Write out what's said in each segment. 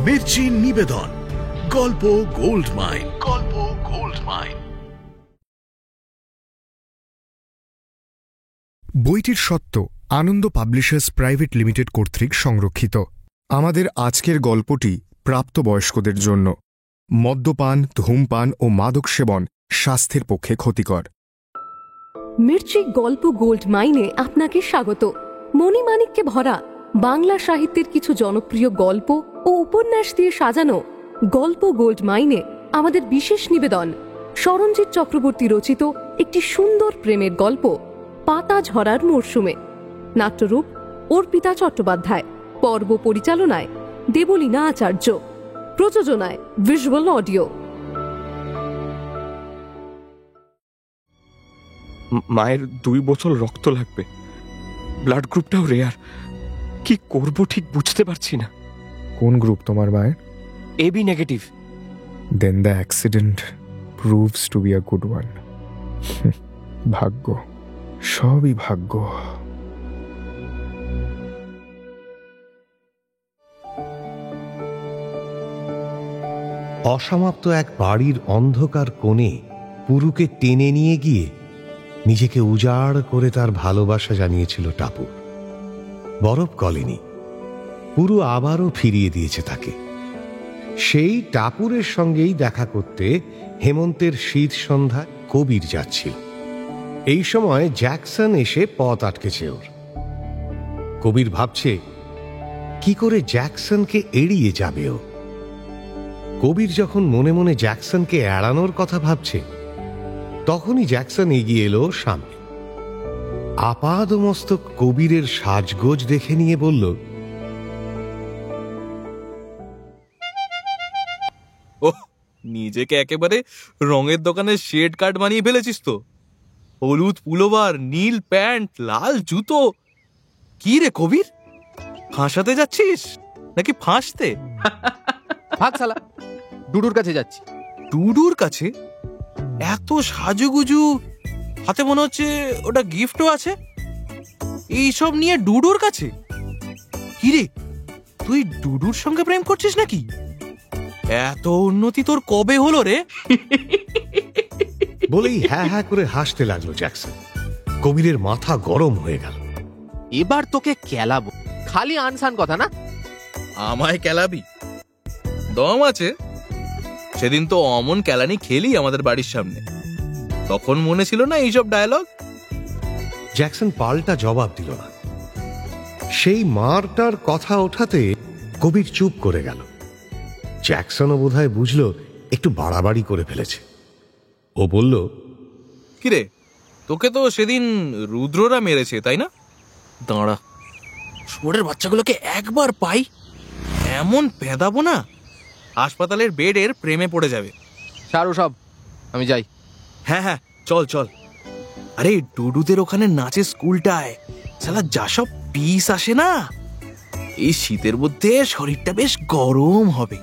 মির্চি নিবেদন, গল্প gold mine. গল্প গোল্ড মাইন। বইটির সত্ত্ব আনন্দ পাবলিশার্স প্রাইভেট লিমিটেড কর্তৃক সংরক্ষিত। আমাদের আজকের গল্পটি প্রাপ্তবয়স্কদের জন্য। মদ্যপান, ধূমপান ও মাদক সেবন স্বাস্থ্যের পক্ষে ক্ষতিকর। মির্চি গল্প গোল্ড মাইনে আপনাকে স্বাগত। মণিমাণিক্যে ভরা বাংলা সাহিত্যের কিছু জনপ্রিয় গল্প ও উপন্যাস দিয়ে সাজানো গল্প গোল্ড মাইনে আমাদের বিশেষ নিবেদন সরঞ্জিৎ চক্রবর্তী রচিত একটি সুন্দর প্রেমের গল্প পাতা ঝরার মরশুমে। নাট্যরূপ অর্পিতা চট্টোপাধ্যায়, পর্ব পরিচালনায় দেবলীনা আচার্য, প্রযোজনায় ভিজুয়াল অডিও। মায়ের 2 বোতল রক্ত লাগবে, ব্লাড গ্রুপটাও রেয়ার। কি করব ঠিক বুঝতে পারছি না। কোন গ্রুপ তোমার মায়ের? AB negative. Then the accident proves to be a good one. ভাগ্য, সবই ভাগ্য। অসমাপ্ত এক বাড়ির অন্ধকার কোণে পুরুকে টেনে নিয়ে গিয়ে নিজেকে উজাড় করে তার ভালোবাসা জানিয়েছিল টাপু। বরফ গলেনি, পুরু আবারও ফিরিয়ে দিয়েছে তাকে। সেই টাপুরের সঙ্গেই দেখা করতে হেমন্তের শীত সন্ধ্যায় কবির যাচ্ছিল। এই সময় জ্যাকসন এসে পথ আটকেছে ওর। কবির ভাবছে কি করে জ্যাকসনকে এড়িয়ে যাবে ও। কবির যখন মনে মনে জ্যাকসনকে এড়ানোর কথা ভাবছে, তখনই জ্যাকসন এগিয়ে এলো সামনে। আপাদমস্তক কবিরের সাজগোজ দেখে নিয়ে বলল, ওহ, নিজেকে একেবারে রঙের দোকানের শেড কার্ড বানিয়ে ফেলেছিস তো। হলুদ পুলোভার, নীল প্যান্ট, লাল জুতো। কি রে কবির, ফাঁসাতে যাচ্ছিস নাকি ফাঁসতে? ভাগ শালা, ডুডুর কাছে যাচ্ছি। ডুডুর কাছে? এত সাজুগুজু, হাতে মনে হচ্ছে ওটা গিফটও আছে। এইসব নিয়ে ডুডুর কাছে? কি রে, তুই ডুডুর সঙ্গে প্রেম করছিস নাকি? এত উন্নতি তোর কবে হলো রে? বলেই হ্যাঁ হ্যাঁ করে হাসতে লাগলো জ্যাকসন। কবিরের মাথা গরম হয়ে গেল। এবার তোকে কেলাবো, খালি আনসান কথা না। আমায় কেলাবি? দম আছে? সেদিন তো অমন কেলানি খেলি আমাদের বাড়ির সামনে, তখন মনে ছিল না এইসব ডায়লগ? জ্যাকসন পাল্টা জবাব দিল না। সেই মারটার কথা ওঠাতে কবির চুপ করে গেল। জ্যাকসনও বোধহয় বুঝল একটু বাড়াবাড়ি করে ফেলেছে। ও বলল, কিরে, তোকে তো সেদিন রুদ্ররা মেরেছে তাই না? দাঁড়া, শুয়োরের বাচ্চাগুলোকে একবার পাই, এমন পেদাবো না হাসপাতালের বেডের প্রেমে পড়ে যাবে। সারো সব, আমি যাই। হ্যাঁ হ্যাঁ, চল চল। আরে ডুডুদের ওখানে নাচে স্কুলটায় শালা যা সব পিস আসে না, এই শীতের মধ্যে শরীরটা বেশ গরম হবে।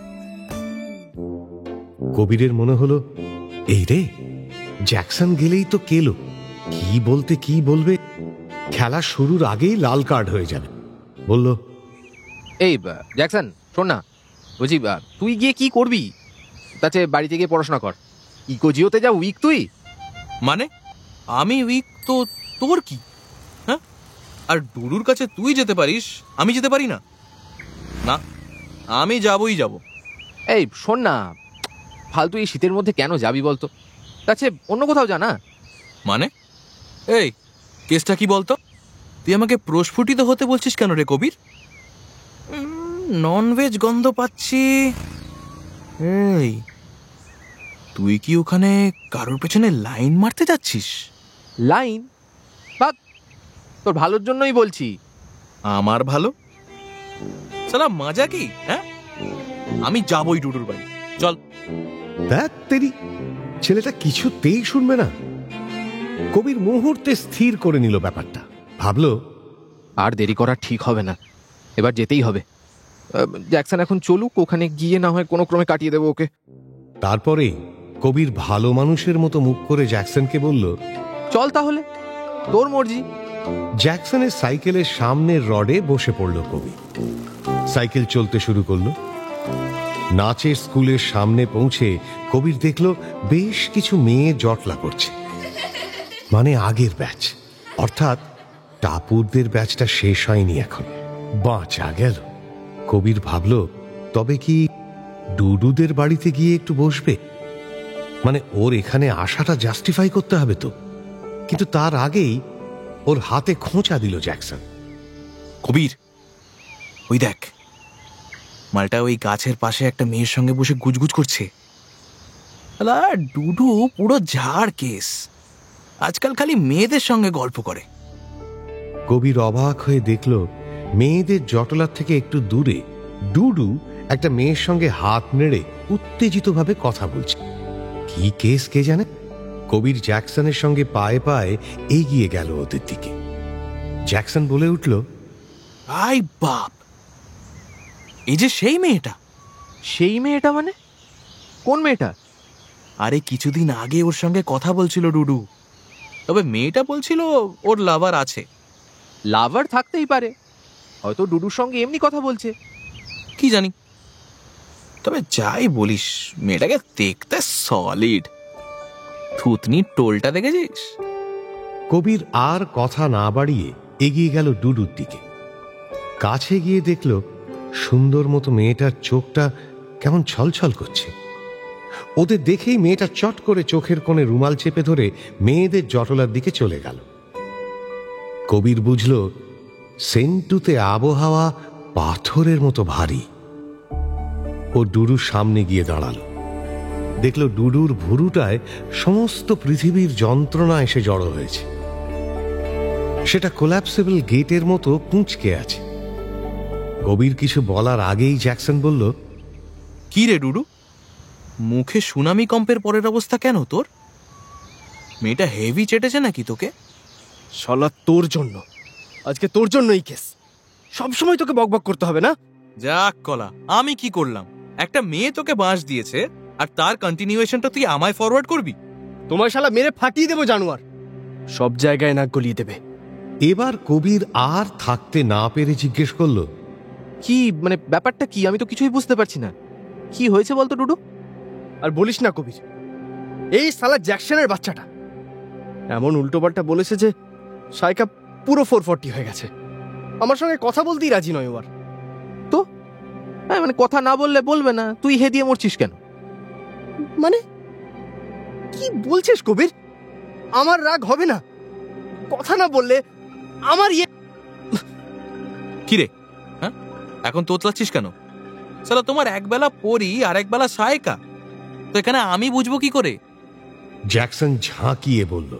কবিরের মনে হলো, এই রে, জ্যাকসন গেলেই তো কেলো, কি বলতে কি বলবে, খেলা শুরুর আগেই লাল কার্ড হয়ে যাবে। বলল, এই জ্যাকসন শোন না, বুঝি তুই গিয়ে কি করবি? তাতে বাড়িতে গিয়ে পড়াশোনা কর। ইকোজিওতে যা উইক তুই। মানে আমি উইক তো তোর কি? হ্যাঁ, আর ডুডুর কাছে তুই যেতে পারিস, আমি যেতে পারি না? না, আমি যাবই যাব। এই শোন না, ফালতু এই শীতের মধ্যে কেন যাবি বলতো? তাছে অন্য কোথাও যা না। মানে এই কেসটা কি বলতো? তুই আমাকে প্রস্ফুটিত হতে বলছিস কেন রে কবির? ননভেজ গন্ধ পাচ্ছি। এই তুই কি ওখানে কারোর পেছনে লাইন মারতে যাচ্ছিস? লাইন? বাক, তোর ভালোর জন্যই বলছি। আমার ভালো? সালা মজা কি? হ্যাঁ, আমি যাবই ডুডুর বাড়ি, চল। দেখ তেরি, ছেলেটা কিছুতেই শুনবে না। কবির মুহূর্তে স্থির করে নিল ব্যাপারটা। ভাবল, আর দেরি করা ঠিক হবে না, এবার যেতেই হবে। জ্যাকসন এখন চলুক, ওখানে গিয়ে না হয় কোনো ক্রমে কাটিয়ে দেবো ওকে। তারপরে কবির ভালো মানুষের মতো মুখ করে জ্যাকসনকে বলল, চল তাহলে, তোর মর্জি। জ্যাকসনের সাইকেলের সামনের রডে বসে পড়ল কবি। সাইকেল চলতে শুরু করলো। নাচের স্কুলের সামনে পৌঁছে কবির দেখল বেশ কিছু মেয়ে জটলা করছে, মানে আগের ব্যাচ, অর্থাৎ টাপুরদের ব্যাচটা শেষ হয়নি এখন। বাঁচা গেল। কবির ভাবল, তবে কি ডুডুদের বাড়িতে গিয়ে একটু বসবে? মানে ওর এখানে আসাটা জাস্টিফাই করতে হবে তো। কিন্তু তার আগেই ওর হাতে খোঁচা দিল জ্যাকসন। কবির, ওই দেখ, মালটা ওই গাছের পাশে একটা মেয়ের সঙ্গে বসে গুজগুজ করছে। আলা, ডুডু পুরো ঝাড় কেস, আজকাল খালি মেয়েদের সঙ্গে গল্প করে। কবির অবাক হয়ে দেখল মেয়েদের জটলার থেকে একটু দূরে ডুডু একটা মেয়ের সঙ্গে হাত নেড়ে উত্তেজিতভাবে কথা বলছে। কি কেস কে জানে। কবির জ্যাকসনের সঙ্গে পায়ে পায়ে এগিয়ে গেল ওদের দিকে। জ্যাকসন বলে উঠল, আই বাপ, এই যে সেই মেয়েটা। সেই মেয়েটা মানে? কোন মেয়েটা? আরে কিছুদিন আগে ওর সঙ্গে কথা বলছিল ডুডু, তবে মেয়েটা বলছিল ওর লাভার আছে। লাভার থাকতেই পারে, হয়তো ডুডুর সঙ্গে এমনি কথা বলছে, কি জানি। তবে যাই বলিস, মেয়েটাকে দেখতে সলিড। থুতনির টোলটা দেখেছিস? কবির আর কথা না বাড়িয়ে এগিয়ে গেল ডুডুর দিকে। কাছে গিয়ে দেখল সুন্দর মতো মেয়েটার চোখটা কেমন ছলছল করছে। ওদের দেখেই মেয়েটা চট করে চোখের কোণে রুমাল চেপে ধরে মেয়েদের জটলার দিকে চলে গেল। কবির বুঝল সেন্টুতে আবহাওয়া পাথরের মতো ভারী। ও ডুডুর সামনে গিয়ে দাঁড়াল। দেখল ডুডুর ভুরুটায় সমস্ত পৃথিবীর যন্ত্রণা এসে জড়ো হয়েছে। সেটা কোল্যাপসেবল গেটের মতো কুঁচকে আছে। কবির কিছু বলার আগেই জ্যাকসন বলল, কি রে ডুডু, মুখে সুনামি কম্পের পরের অবস্থা কেন তোর? মেয়েটা হেভি চেটেছে নাকি তোকে? শালা তোর জন্য, আজকে তোর জন্যই কেস। সবসময় তোকে বকবক করতে হবে না? যাক কলা, আমি কি করলাম? একটা মেয়ে তোকে বাঁশ দিয়েছে, আর তার কন্টিনিউয়েশনটা তুই আমায় ফরওয়ার্ড করবি? তোমার শালা মেরে ফাটিয়ে দেবো জানোয়ার, সব জায়গায় নাক গলিয়ে দেবে। এবার কবির আর থাকতে না পেরে জিজ্ঞেস করল, কি মানে ব্যাপারটা কি? আমি তো কিছুই বুঝতে পারছি না। কি হয়েছে বলতো ডুডু? আর বলিস না কবির, এই শালা জ্যাকসনের বাচ্চাটা এমন উল্টোপাল্টা বলেছে যে সাইকা পুরো 440 হয়ে গেছে। আমার সঙ্গে কথা বলতেই রাজি নয় ও আর। তো মানে কথা না বললে বলবে না, তুই হে দিয়ে মরছিস কেন? মানে কি বলছিস কবির? আমার রাগ হবে না? কথা না বললে আমার কি রে, হ্যাঁ এখন তোতলাচ্ছিস কেন? সালা তোমার একবেলা পরি আর একবেলা সায়কা, তো এখানে আমি বুঝবো কি করে? জ্যাকসন ঝাঁকিয়ে বলল।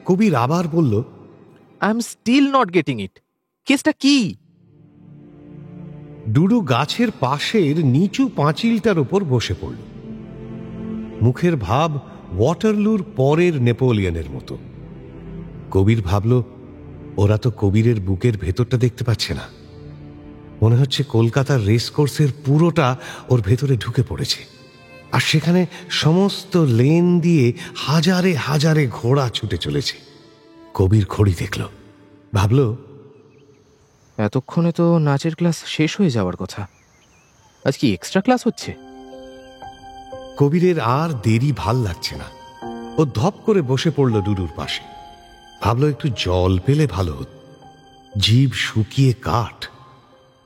কবির আবার বলল, I am still not getting it. কেসটা কি? ডুডু গাছের পাশের নিচু পাঁচিলটার ওপর বসে পড়ল। মুখের ভাব ওয়াটারলুর পরের নেপোলিয়নের মতো। কবির ভাবল, ওরা তো কবিরের বুকের ভেতরটা দেখতে পাচ্ছে না। মনে হচ্ছে কলকাতার রেসকোর্সের পুরোটা ওর ভেতরে ঢুকে পড়েছে, আর সেখানে সমস্ত লেন দিয়ে হাজারে হাজারে ঘোড়া ছুটে চলেছে। কবির ঘড়ি দেখল, ভাবল, এতক্ষণে তো নাচের ক্লাস শেষ হয়ে যাওয়ার কথা, আজ কি এক্সট্রা ক্লাস হচ্ছে? কবিরের আর দেরি ভাল লাগছে না। ও ধপ করে বসে পড়ল ডুডুর পাশে। ভাবল একটু জল পেলে ভালো হতো। জিভ শুকিয়ে কাঠ।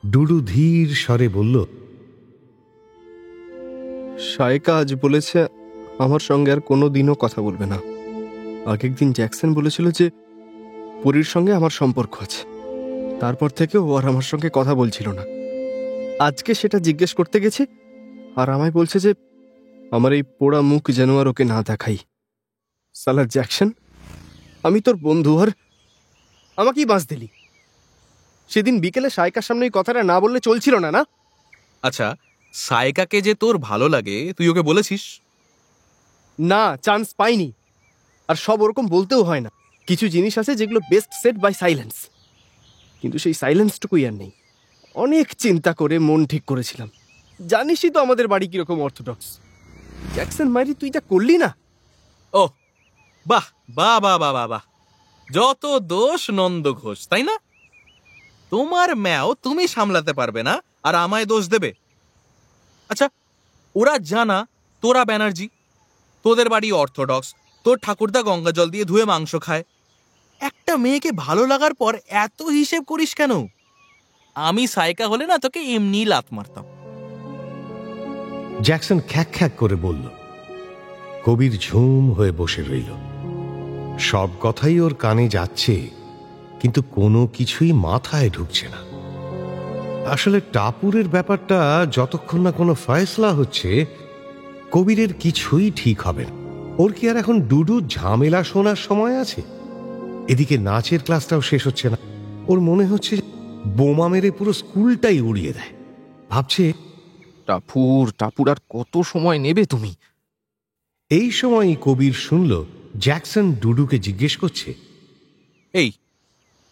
ডুডু ধীর স্বরে বলল, সাইকা আজ বলেছে আমার সঙ্গে আর কোনো দিনও কথা বলবে না। আগের দিন জ্যাকসন বলেছিল যে পরীর সঙ্গে আমার সম্পর্ক আছে, তারপর থেকে ও আর আমার সঙ্গে কথা বলছিল না। আজকে সেটা জিজ্ঞেস করতে গেছি, আর আমায় বলছে যে আমার এই পোড়া মুখ যেন আর ওকে না দেখাই। সালা জ্যাকসন, আমি তোর বন্ধু আর আমাকেই বাঁচ দিলি। সেদিন বিকেলে সাইকার সামনে এই কথাটা না বললে চলছিল না, না? আচ্ছা, সায়কাকে যে তোর ভালো লাগে তুই ওকে বলেছিস? না, চান্স পাইনি। আর সব ওরকম বলতেও হয় না। কিছু জিনিস আছে যেগুলো বেস্ট সেট বাই সাইলেন্স, কিন্তু সেই সাইলেন্সটুকুই আর নেই। অনেক চিন্তা করে মন ঠিক করেছিলাম। জানিসই তো আমাদের বাড়ি কিরকম অর্থোডক্স। জ্যাকসন মাইরি, তুই যা করলি না। ও বাহ বাহ বাহ বাহ বাহ বাহ, যত দোষ নন্দ ঘোষ, তাই না? তোমার ম্যাও তুমি সামলাতে পারবে না আর আমায় দোষ দেবে? আচ্ছা, ওরা জানা তোরা ব্যানার্জি, তোদের বাড়ি অর্থোডক্স, তোর ঠাকুরদা গঙ্গা জল দিয়ে ধুয়ে মাংস খায়। একটা মেয়েকে ভালো লাগার পর এত হিসেব করিস কেন? আমি সাইকা হলে না তোকে এমনি লাত মারতাম। জ্যাকসন খ্যাক খ্যাক করে বলল। কবির ঝুম হয়ে বসে রইল। সব কথাই ওর কানে যাচ্ছে, কিন্তু কোনো কিছুই মাথায় ঢুকছে না। আসলে টাপুরের ব্যাপারটা যতক্ষণ না কোনো ফয়সলা হচ্ছে, কবিরের কিছুই ঠিক হবে না। ওর কি আর এখন ডুডু ঝামেলা শোনার সময় আছে? এদিকে নাচের ক্লাসটাও শেষ হচ্ছে না। ওর মনে হচ্ছে বোমা মেরে পুরো স্কুলটাই উড়িয়ে দেয়। ভাবছে, টাপুর আর কত সময় নেবে তুমি? এই সময়ই কবির শুনল জ্যাকসন ডুডুকে জিজ্ঞেস করছে,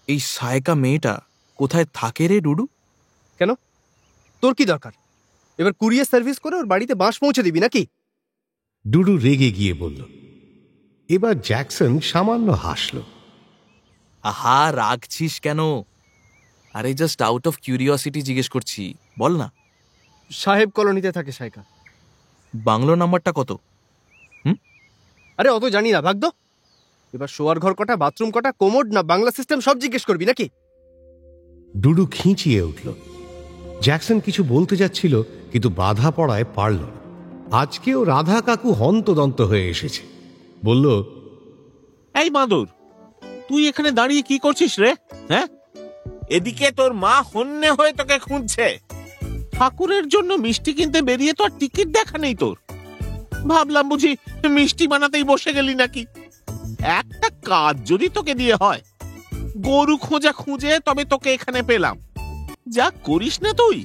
এই সায়কা মেয়েটা কোথায় থাকে রে ডুডু? কেন, তোর কি দরকার? এবার কুরিয়ার সার্ভিস করে ওর বাড়িতে বাঁশ পৌঁছে দিবি নাকি? ডুডু রেগে গিয়ে বলল। এবার জ্যাকসন সামান্য হাসল। আহা, রাগছিস কেন? আরে জাস্ট আউট অফ কিউরিওসিটি জিজ্ঞেস করছি, বল না। সাহেব কলোনিতে থাকে সাইকা। বাংলো নাম্বারটা কত? আরে অত জানি না, ভাগদ। এবার শোয়ার ঘর কটা, বাথরুম কটা, কোমোড না বাংলা সিস্টেম সব জিজ্ঞেস করবি নাকি? ডুডু খিঁচিয়ে উঠল। জ্যাকসন কিছু বলতে যাচ্ছিল, কিন্তু বাধা পড়ায় পারল না। আজকেও রাধা কাকু হন্তদন্ত হয়ে এসেছে। বলল, এই মাদুর, তুই এখানে দাঁড়িয়ে কি করছিস রে? হ্যাঁ, এদিকে তোর মা হন্যে হয়ে তোকে খুঁজছে। ঠাকুরের জন্য মিষ্টি কিনতে বেরিয়ে তো আর টিকিট দেখা নেই তোর। ভাবলাম বুঝি মিষ্টি বানাতেই বসে গেলি নাকি। একটা কাজ যদি তোকে দিয়ে হয়, গরু খোঁজা খুঁজে তবে তোকে এখানে পেলাম। যা করিস না তুই।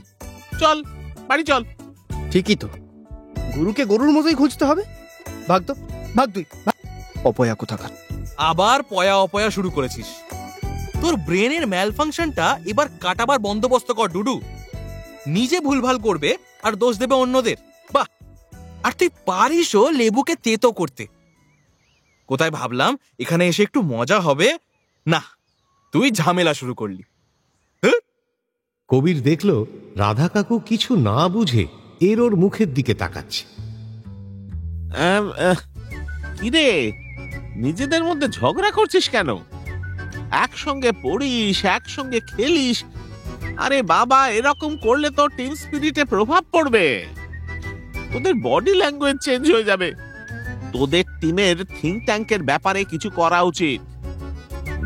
চল বাড়ি চল। ঠিকই তো, গরুকে গরুর মতোই খুঁজতে হবে। ভাগদ, ভাগ তুই। অপয়া কোথাকার। আবার পয়া অপয়া শুরু করেছিস। তোর ব্রেনের ম্যালফাংশনটা এবার কাটাবার বন্দোবস্ত কর ডুডু। নিজে ভুলভাল করবে আর দোষ দেবে অন্যদের। বাহ, আর তুই পারিসও লেবুকে তেতো করতে। কোথায় ভাবলাম এখানে এসে একটু মজা হবে, না তুই ঝামেলা শুরু করলি। কবির দেখল রাধা কাকু কিছু না বুঝে এর ওর মুখের দিকে তাকাচ্ছে। কিরে, নিজেদের মধ্যে ঝগড়া করছিস কেন? একসঙ্গে পড়িস, একসঙ্গে খেলিস। আরে বাবা, এরকম করলে তো টিম স্পিরিটে প্রভাব পড়বে। তোদের বডি ল্যাঙ্গুয়েজ চেঞ্জ হয়ে যাবে। তোদের টিমের থিঙ্ক ট্যাঙ্কের ব্যাপারে কিছু করা উচিত।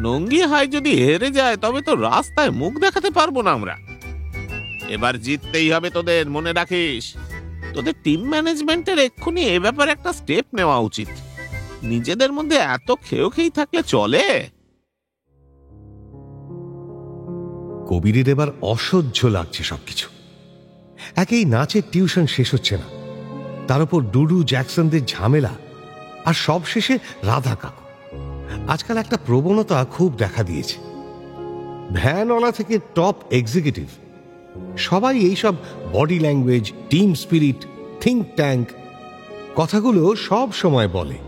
নঙ্গি হাই যদি হেরে যায় তবে তো রাস্তায় মুখ দেখাতে পারবো না আমরা। এবার জিততেই হবে তোদের, মনে রাখিস। তোদের টিম ম্যানেজমেন্টের এক্ষুনি এ ব্যাপারে একটা স্টেপ নেওয়া উচিত। নিজেদের মধ্যে এত খেয়েই থাকলে চলে? কবিরের এবার অসহ্য লাগছে সবকিছু। একেই নাচের টিউশন শেষ হচ্ছে না, তার উপর ডুডু জ্যাকসনদের ঝামেলা, আর সব শেষে রাধা কাকু। আজকাল একটা প্রবণতা খুব দেখা দিয়েছে। ভ্যানওয়ালা থেকে টপ এক্সিকিউটিভ সবাই এইসব body language, team spirit, think tank কথাগুলো সব সময় বলে,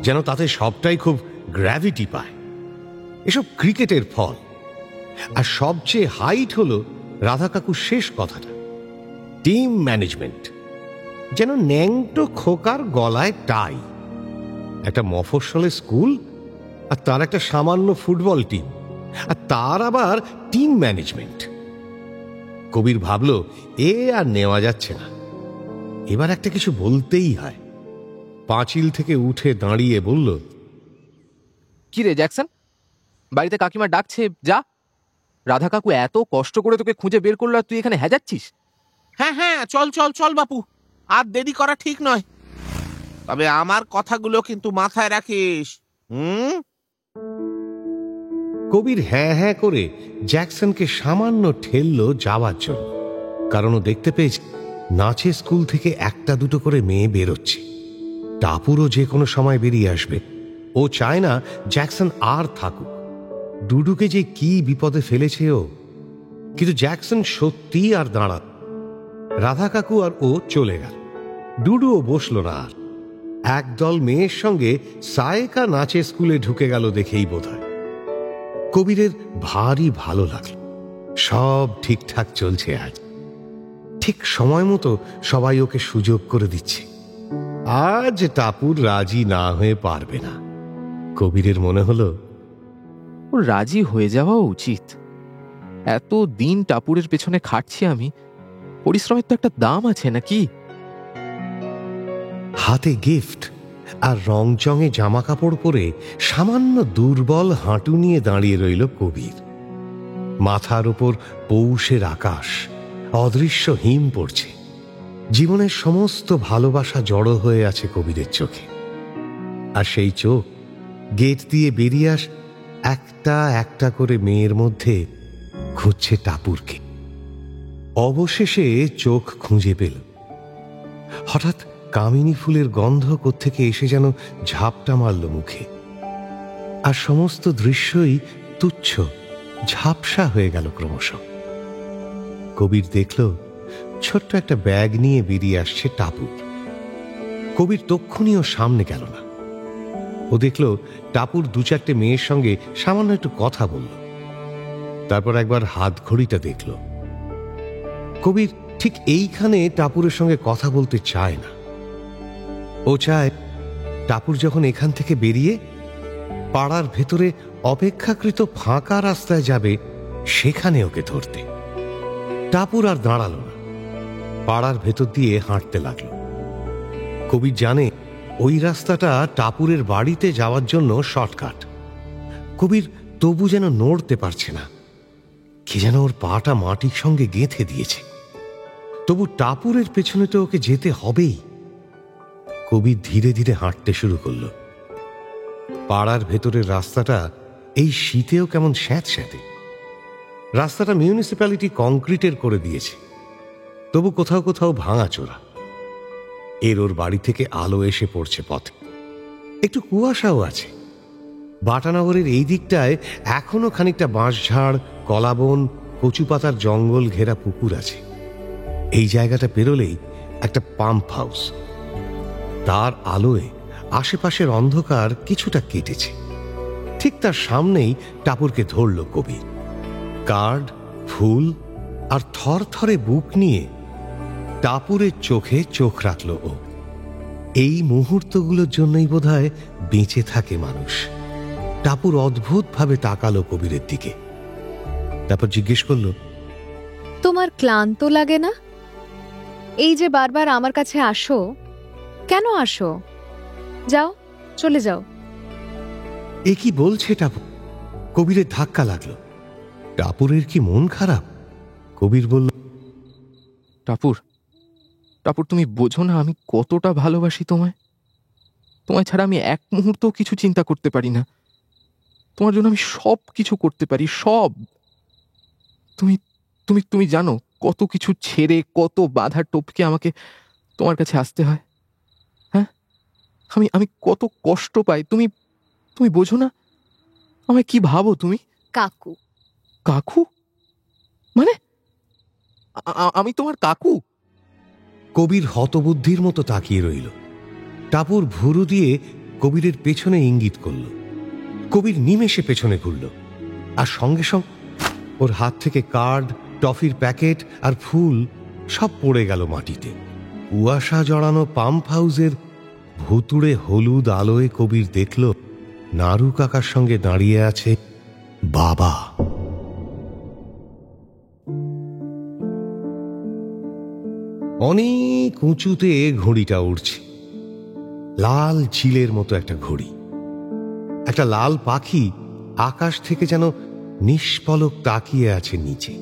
যেন তাতে সবটাই খুব গ্র্যাভিটি পায়। এসব ক্রিকেটের ফল। আর সবচেয়ে হাইট হলো রাধা কাকুর শেষ কথাটা, টিম ম্যানেজমেন্ট। যেন ন্যাংটো খোকার গলায় টাই। একটা মফস্বলের স্কুল, আর তার একটা সামান্য ফুটবল টিম, আর তার আবার টিম ম্যানেজমেন্ট। কবির ভাবল এ আর নেওয়া যাচ্ছে না, এবার একটা কিছু বলতেই হয়। পাঁচিল থেকে উঠে দাঁড়িয়ে বলল, কি রে জ্যাকসন, বাড়িতে কাকিমা ডাকছে, যা। রাধা কাকু এত কষ্ট করে তোকে খুঁজে বের করলো আর তুই এখানে হ্যাজাচ্ছিস? হ্যাঁ, চল চল চল বাপু, আর দেরি করা ঠিক নয়। তবে আমার কথাগুলো কিন্তু মাথায় রাখিস। কবির হ্যাঁ হ্যাঁ করে জ্যাকসনকে সামান্য ঠেলল যাওয়ার জন্য, কারণ ও দেখতে পেয়েছে নাচের স্কুল থেকে একটা দুটো করে মেয়ে বেরোচ্ছে। টাপুরও যে কোনো সময় বেরিয়ে আসবে। ও চায় না জ্যাকসন আর থাকুক। ডুডুকে যে কি বিপদে ফেলেছে ও। কিন্তু জ্যাকসন সত্যি আর দাঁড়াল। রাধা কাকু আর ও চলে গেল। ডুডুও বসল না আর। একদল মেয়ের সঙ্গে সায়কা নাচের স্কুলে ঢুকে গেল দেখেই বোধহয়। কবিরের ভারী ভালো লাগলো। সব ঠিকঠাক চলছে আজ। ঠিক সময় মতো সবাই ওকে সুযোগ করে দিচ্ছে। আজ টাপুর রাজি না হয়ে পারবে না। কবিরের মনে হলো ওর রাজি হয়ে যাওয়া উচিত। এত দিন টাপুরের পেছনে খাটছি আমি, পরিশ্রমের তো একটা দাম আছে নাকি? হাতে গিফট আর রংচঙে জামা কাপড় পরে সামান্য দুর্বল হাঁটু নিয়ে দাঁড়িয়ে রইল কবির। মাথার উপর পৌষের আকাশ, অদৃশ্য হিম পড়ছে। জীবনের সমস্ত ভালোবাসা জড়ো হয়ে আছে কবিরের চোখে। আর সেই চোখ গেট দিয়ে বেরিয়ে আস একটা একটা করে মেয়ের মধ্যে খুঁজছে টাপুরকে। অবশেষে চোখ খুঁজে পেল। হঠাৎ কামিনী ফুলের গন্ধ কোত্থেকে এসে যেন ঝাপটা মারল মুখে। আর সমস্ত দৃশ্যই তুচ্ছ, ঝাপসা হয়ে গেল ক্রমশ। কবির দেখল ছোট্ট একটা ব্যাগ নিয়ে বেরিয়ে আসছে টাপুর। কবির তক্ষুনিও সামনে গেল না। ও দেখল টাপুর দু চারটে মেয়ের সঙ্গে সামান্য একটু কথা বলল। তারপর একবার হাত ঘড়িটা দেখল। কবির ঠিক এইখানে টাপুরের সঙ্গে কথা বলতে চায় না। ও চায় টাপুর যখন এখান থেকে বেরিয়ে পাড়ার ভেতরে অপেক্ষাকৃত ফাঁকা রাস্তায় যাবে সেখানে ওকে ধরতে। টাপুর আর দাঁড়ালো না, পাড়ার ভেতর দিয়ে হাঁটতে লাগলো। কবির জানে ওই রাস্তাটা টাপুরের বাড়িতে যাওয়ার জন্য শর্টকাট। কবির তবু যেন নড়তে পারছে না। কে যেন ওর পাটা মাটির সঙ্গে গেঁথে দিয়েছে। তবু টাপুরের পেছনে তো ওকে যেতে হবেই। কবির ধীরে ধীরে হাঁটতে শুরু করলো। পাড়ার ভেতরের রাস্তাটা এই শীতেও কেমন স্যাঁতস্যাঁতে। রাস্তাটা মিউনিসিপ্যালিটি কংক্রিটের করে দিয়েছে, তবু কোথাও কোথাও ভাঙাচোরা। এর ওর বাড়ি থেকে আলো এসে পড়ছে পথে। একটু কুয়াশাও আছে। বাটানগরের এই দিকটায় এখনো খানিকটা বাঁশঝাড়, কলাবন, কচু পাতার জঙ্গল ঘেরা পুকুর আছে। এই জায়গাটা পেরোলেই একটা পাম্প হাউস। তার আলোয় আশেপাশের অন্ধকার কিছুটা কেটেছে। ঠিক তার সামনেই টাপুরকে ধরল কবির। কার্ড, ফুল আর থরথরে বুক নিয়ে টাপুরের চোখে চোখ রাখল ও। এই মুহূর্তগুলোর জন্যই বোধহয় বেঁচে থাকে মানুষ। টাপুর অদ্ভুতভাবে তাকালো কবিরের দিকে। তারপর জিজ্ঞেস করল, তোমার ক্লান্ত লাগে না? এই যে বারবার আমার কাছে আসো, কেন আসো? যাও, চলে যাও। এ কি বলছে টাপুর? কবিরের ধাক্কা লাগলো। টাপুরের কি মন খারাপ? কবির বলল, টাপুর, টাপুর তুমি বোঝো না আমি কতটা ভালোবাসি তোমায়। তোমায় ছাড়া আমি এক মুহূর্ত কিছু চিন্তা করতে পারি না। তোমার জন্য আমি সব কিছু করতে পারি, সব। তুমি তুমি তুমি জানো কত কিছু ছেড়ে, কত বাধা টপকে আমাকে তোমার কাছে আসতে হয়। হ্যাঁ, আমি কত কষ্ট পাই। তুমি তুমি বোঝো না আমায় কি ভাবো তুমি? কাকু। কাকু মানে? আমি তোমার কাকু? কবির হতবুদ্ধির মতো তাকিয়ে রইল। টাপুর ভুরু দিয়ে কবিরের পেছনে ইঙ্গিত করল। কবির নিমেষে পেছনে ঘুরল, আর সঙ্গে সঙ্গে ওর হাত থেকে কার্ড, টফির প্যাকেট আর ফুল সব পড়ে গেল মাটিতে। কুয়াশা জড়ানো পাম্প হাউসের ভুতুড়ে হলুদ আলোয় কবির দেখল নাড়ু কাকার সঙ্গে দাঁড়িয়ে আছে বাবা। অনেক উঁচুতে ঘড়িটা উড়ছে, লাল চিলের মতো একটা ঘড়ি। একটা লাল পাখি আকাশ থেকে যেন নিষ্পলক তাকিয়ে আছে নিচে।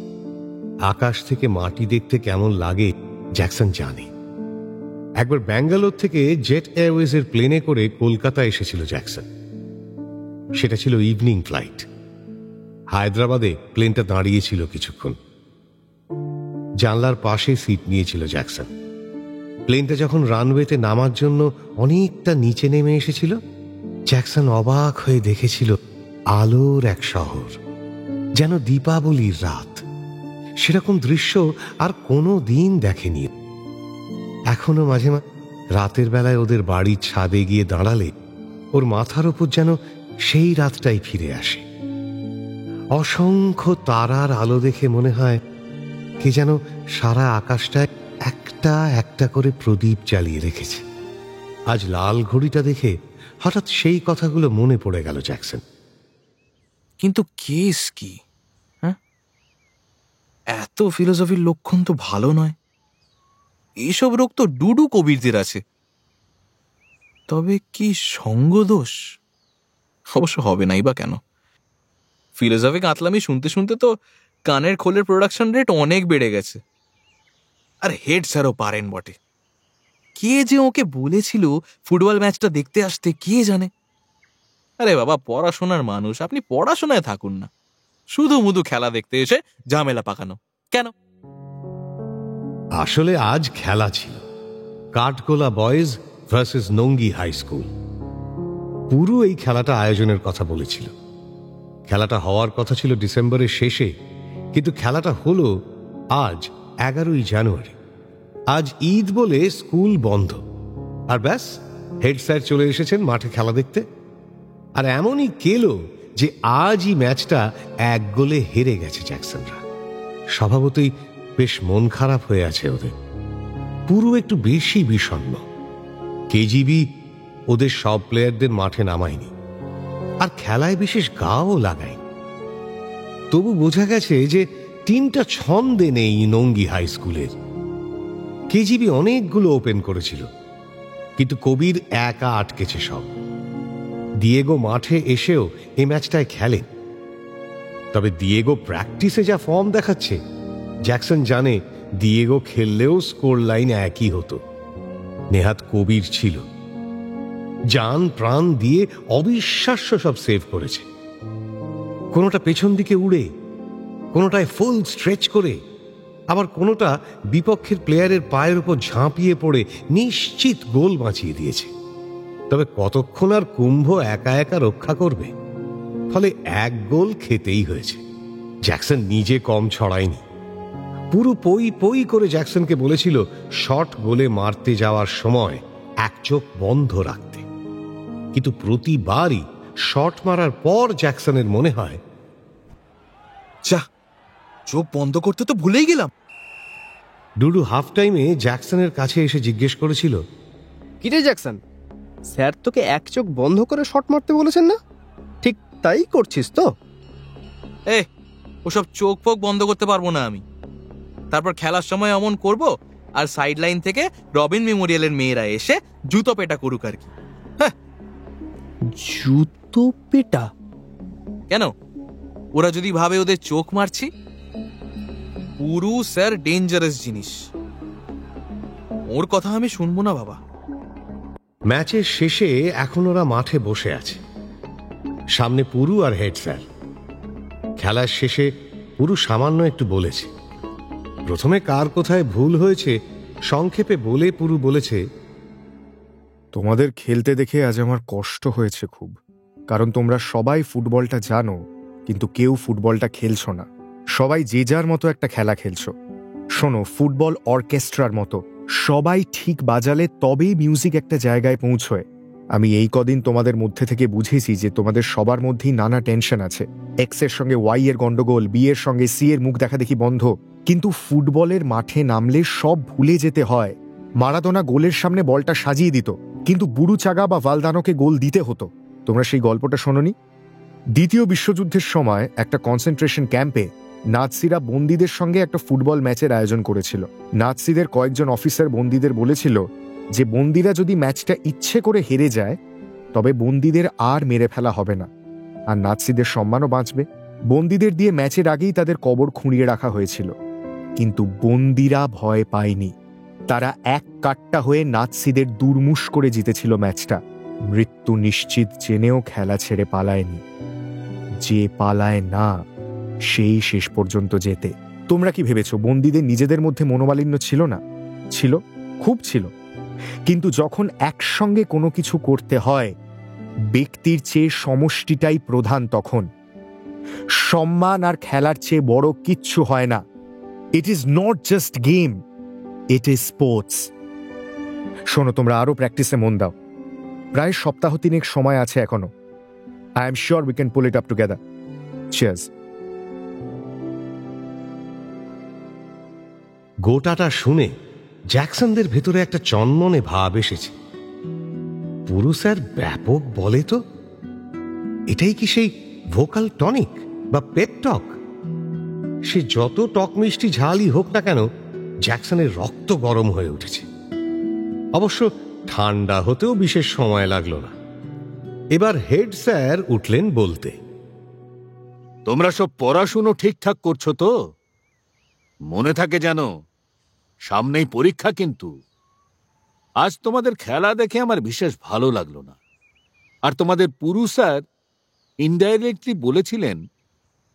আকাশ থেকে মাটি দেখতে কেমন লাগে জ্যাকসন জানে। একবার ব্যাঙ্গালোর থেকে জেট এয়ারওয়েজের প্লেনে করে কলকাতা এসেছিল জ্যাকসন। সেটা ছিল ইভিনিং ফ্লাইট। হায়দ্রাবাদে প্লেনটা দাঁড়িয়েছিল কিছুক্ষণ। জানলার পাশে সিট নিয়েছিল জ্যাকসন। প্লেনটা যখন রানওয়েতে নামার জন্য অনেকটা নিচে নেমে এসেছিল, জ্যাকসন অবাক হয়ে দেখেছিল আলোর এক শহর, যেন দীপাবলির রাত। সেরকম দৃশ্য আর কোনো দিন দেখেনি। এখনো মাঝে মাঝে রাতের বেলায় ওদের বাড়ির ছাদে গিয়ে দাঁড়ালে ওর মাথার ওপর যেন সেই রাতটাই ফিরে আসে। অসংখ্য তারার আলো দেখে মনে হয় কে যেন সারা আকাশটায় একটা একটা করে প্রদীপ জ্বালিয়ে রেখেছে। আজ লাল ঘড়িটা দেখে হঠাৎ সেই কথাগুলো মনে পড়ে গেল জ্যাকসন। কিন্তু কেস কি? হ্যাঁ, এত ফিলোসফির লক্ষণ তো ভালো নয়। এইসব রোগ তো ডুডু কবিরদের আছে। তবে কি সঙ্গদোষ? অবশ্য হবে নাই বা কেন? ফিলোসফি কাতলামি শুনতে শুনতে তো কানের খোলের প্রোডাকশন রেট অনেক বেড়ে গেছে। আর হেড স্যারও পারেন বটে। কে যে ওকে বলেছিল ফুটবল ম্যাচটা দেখতে আসতে কে জানে। আরে বাবা, পড়াশোনার মানুষ, আপনি পড়াশোনায় থাকুন না, শুধু মুধু খেলা দেখতে এসে ঝামেলা পাকানো কেন? আসলে আজ খেলা ছিল, কাঠগোলা বয়েজ ভার্সেস নঙ্গি হাই স্কুল। পুরো এই খেলাটা আয়োজনের কথা বলেছিল। খেলাটা হওয়ার কথা ছিল ডিসেম্বরের শেষে, কিন্তু খেলাটা হলো আজ 11ই জানুয়ারি। আজ ঈদ বলে স্কুল বন্ধ, আর ব্যাস হেড স্যার চলে এসেছেন মাঠে খেলা দেখতে। আর এমনই কেলো যে আজই ম্যাচটা 1 গোলে হেরে গেছে জ্যাকসনরা। স্বভাবতই বেশ মন খারাপ হয়ে আছে ওদের। পুরো একটু বেশি বিষণ্ণ। কেজিবি ওদের সব প্লেয়ারদের মাঠে নামায়নি, আর খেলায় বিশেষ গাও লাগায়। তবু বোঝা গেছে যে টিমটা ছন্দে নেই নঙ্গি হাই স্কুলের। কেজিবি অনেকগুলো ওপেন করেছিল, কিন্তু কবির একা আটকেছে সব। দিয়েগো মাঠে এসেও এই ম্যাচটায় খেলেন। তবে দিয়েগো প্র্যাকটিসে যা ফর্ম দেখাচ্ছে, জ্যাকসন জানে দিয়েগো খেললেও স্কোর লাইন একই হতো। নেহাত কবির ছিল, জান প্রাণ দিয়ে অবিশ্বাস্য সব সেভ করেছে। কোনোটা পেছন দিকে উড়ে, কোনোটায় ফুল স্ট্রেচ করে, আবার কোনোটা বিপক্ষের প্লেয়ারের পায়ের উপর ঝাঁপিয়ে পড়ে নিশ্চিত গোল বাঁচিয়ে দিয়েছে। তবে কতক্ষণ আর কুম্ভ একা একা রক্ষা করবে? ফলে 1 গোল খেতেই হয়েছে। জ্যাকসন নিজে কম ছড়ায়নি। পুরো পই পই করে জ্যাকসনকে বলেছিল শট গোলে মারতে যাওয়ার সময় 1 চোখ বন্ধ রাখতে। কিন্তু প্রতিবারই শট মারার পর জ্যাকসনের মনে হয়, যা, চোখ বন্ধ করতে তো ভুলেই গেলাম। ডুডু হাফ টাইমে জ্যাকসনের কাছে এসে জিজ্ঞেস করেছিল, কিরে জ্যাকসন, স্যার তোকে 1 চোখ বন্ধ করে শট মারতে বলেছেন না? ঠিক তাই করছিস তো? ওসব চোখ ফোক বন্ধ করতে পারবো না আমি। তারপর খেলার সময় অমন করব, আর সাইড লাইন থেকে রবিন মেমোরিয়ালের মেয়েরা এসে জুতো পেটা করুক আর কি। জুতো পেটা কেন? ওরা যদি ভাবে ওদের চোখ মারছি? পুরু স্যার ডেঞ্জারাস জিনিস, ওর কথা আমি শুনবো না বাবা। ম্যাচের শেষে এখন ওরা মাঠে বসে আছে, সামনে পুরু আর হেড স্যার। খেলার শেষে পুরু সামান্য একটু বলেছে। প্রথমে কার কোথায় ভুল হয়েছে সংক্ষেপে বলে পুরু বলেছে, তোমাদের খেলতে দেখে আজ আমার কষ্ট হয়েছে খুব, কারণ তোমরা সবাই ফুটবলটা জানো, কিন্তু কেউ ফুটবলটা খেলছো না। সবাই যে যার মতো একটা খেলা খেলছো। শোনো, ফুটবল অর্কেস্ট্রার মতো, সবাই ঠিক বাজালে তবেই মিউজিক একটা জায়গায় পৌঁছয়। আমি এই কদিন তোমাদের মধ্যে থেকে বুঝেছি যে তোমাদের সবার মধ্যেই নানা টেনশন আছে। এক্স এর সঙ্গে ওয়াই এর গন্ডগোল, বি এর সঙ্গে সি এর মুখ দেখা দেখি বন্ধ। কিন্তু ফুটবলের মাঠে নামলে সব ভুলে যেতে হয়। মারাদোনা গোলের সামনে বলটা সাজিয়ে দিত, কিন্তু বুরুচাগা বা ভালদানোকে গোল দিতে হতো। তোমরা সেই গল্পটা শোনোনি? দ্বিতীয় বিশ্বযুদ্ধের সময় একটা কনসেন্ট্রেশন ক্যাম্পে নাৎসিরা বন্দীদের সঙ্গে একটা ফুটবল ম্যাচের আয়োজন করেছিল। নাৎসিদের কয়েকজন অফিসার বন্দীদের বলেছিল যে বন্দীরা যদি ম্যাচটা ইচ্ছে করে হেরে যায় তবে বন্দীদের আর মেরে ফেলা হবে না, আর নাৎসিদের সম্মানও বাঁচবে। বন্দীদের দিয়ে ম্যাচের আগেই তাদের কবর খুঁড়িয়ে রাখা হয়েছিল, কিন্তু বন্দীরা ভয় পায়নি। তারা এক কাট্টা হয়ে নাৎসিদের দুর্মুষ করে জিতেছিল ম্যাচটা। মৃত্যু নিশ্চিত জেনেও খেলা ছেড়ে পালায়নি। যে পালায় না সেই শেষ পর্যন্ত যেতে। তোমরা কি ভেবেছো বন্দীদের নিজেদের মধ্যে মনোমালিন্য ছিল না? ছিল, খুব ছিল। কিন্তু যখন একসঙ্গে কোনো কিছু করতে হয়, ব্যক্তির চেয়ে সমষ্টিটাই প্রধান। তখন সম্মান আর খেলার চেয়ে বড় কিচ্ছু হয় না। It is not just game, it is sports. শোনো, তোমরা আরো প্র্যাকটিসে মন দাও। প্রায় সপ্তাহ 3 সময় আছে এখনো। I am sure we can pull it up together. Cheers. গোটাটা শুনে জ্যাকসনদের ভেতরে একটা চনমনে ভাব এসেছে। পুরু স্যার ব্যাপক বলে তো, এটাই কি সেই ভোকাল টনিক বা পেপ টক? সে যত টক মিষ্টি ঝালই হোক না কেন, জ্যাকসনের রক্ত গরম হয়ে উঠেছে। অবশ্য ঠান্ডা হতেও বিশেষ সময় লাগলো না। এবার হেড স্যার উঠলেন বলতে, তোমরা সব পড়াশুনো ঠিকঠাক করছো তো? মনে থাকে যেন, সামনেই পরীক্ষা। কিন্তু আজ তোমাদের খেলা দেখে আমার বিশেষ ভালো লাগলো না। আর তোমাদের পুরু স্যার ইনডাইরেক্টলি বলেছিলেন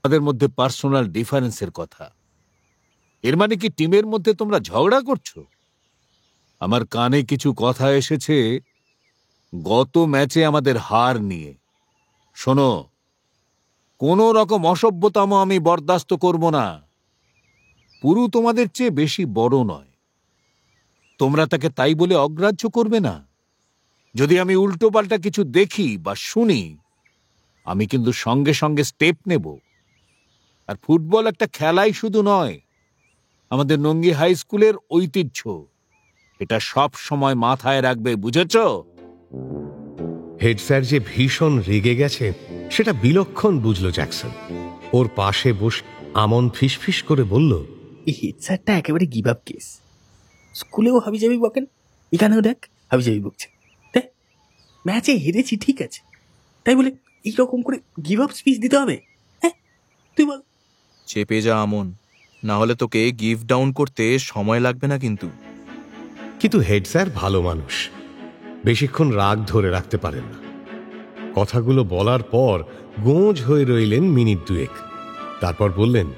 তাদের মধ্যে পার্সোনাল ডিফারেন্সের কথা। এর মানে কি টিমের মধ্যে তোমরা ঝগড়া করছো? আমার কানে কিছু কথা এসেছে গত ম্যাচে আমাদের হার নিয়ে। শোনো, কোনো রকম অসভ্যতাম আমি বরদাস্ত করব না। পুরু তোমাদের চেয়ে বেশি বড় নয়, তোমরা তাকে তাই বলে অগ্রাহ্য করবে না। যদি আমি উল্টোপাল্টা কিছু দেখি বা শুনি, আমি কিন্তু সঙ্গে সঙ্গে স্টেপ নেব। আর ফুটবল একটা খেলাই শুধু নয়, আমাদের নঙ্গি হাই স্কুলের ঐতিহ্য। এটা সব সময় মাথায় রাখবে, বুঝেছ? হেড স্যার যে ভীষণ রেগে গেছে সেটা বিলক্ষণ বুঝলো জ্যাকসন। ওর পাশে বসে আমন ফিসফিস করে বলল, এই হেড স্যারটা একেবারে গিভ আপ কেস। স্কুলেও হাবিজাবি বকেন, এখানেও দেখ হাবিজাবি বকছে। দেখ, ম্যাচে হেরেছি ঠিক আছে, তাই বলে এইরকম করে গিভ আপ স্পিচ দিতে হবে? হ্যাঁ, তুই বল। চেপে যা আমন, না হলে তোকে গিভ ডাউন করতে সময় লাগবে না। কিন্তু হেড স্যার ভালো মানুষ, বেশিক্ষণ রাগ ধরে রাখতে পারেন না। কথাগুলো বলার পর গোঁজ হয়ে রইলেন মিনিট দুয়েক। তারপর বললেন,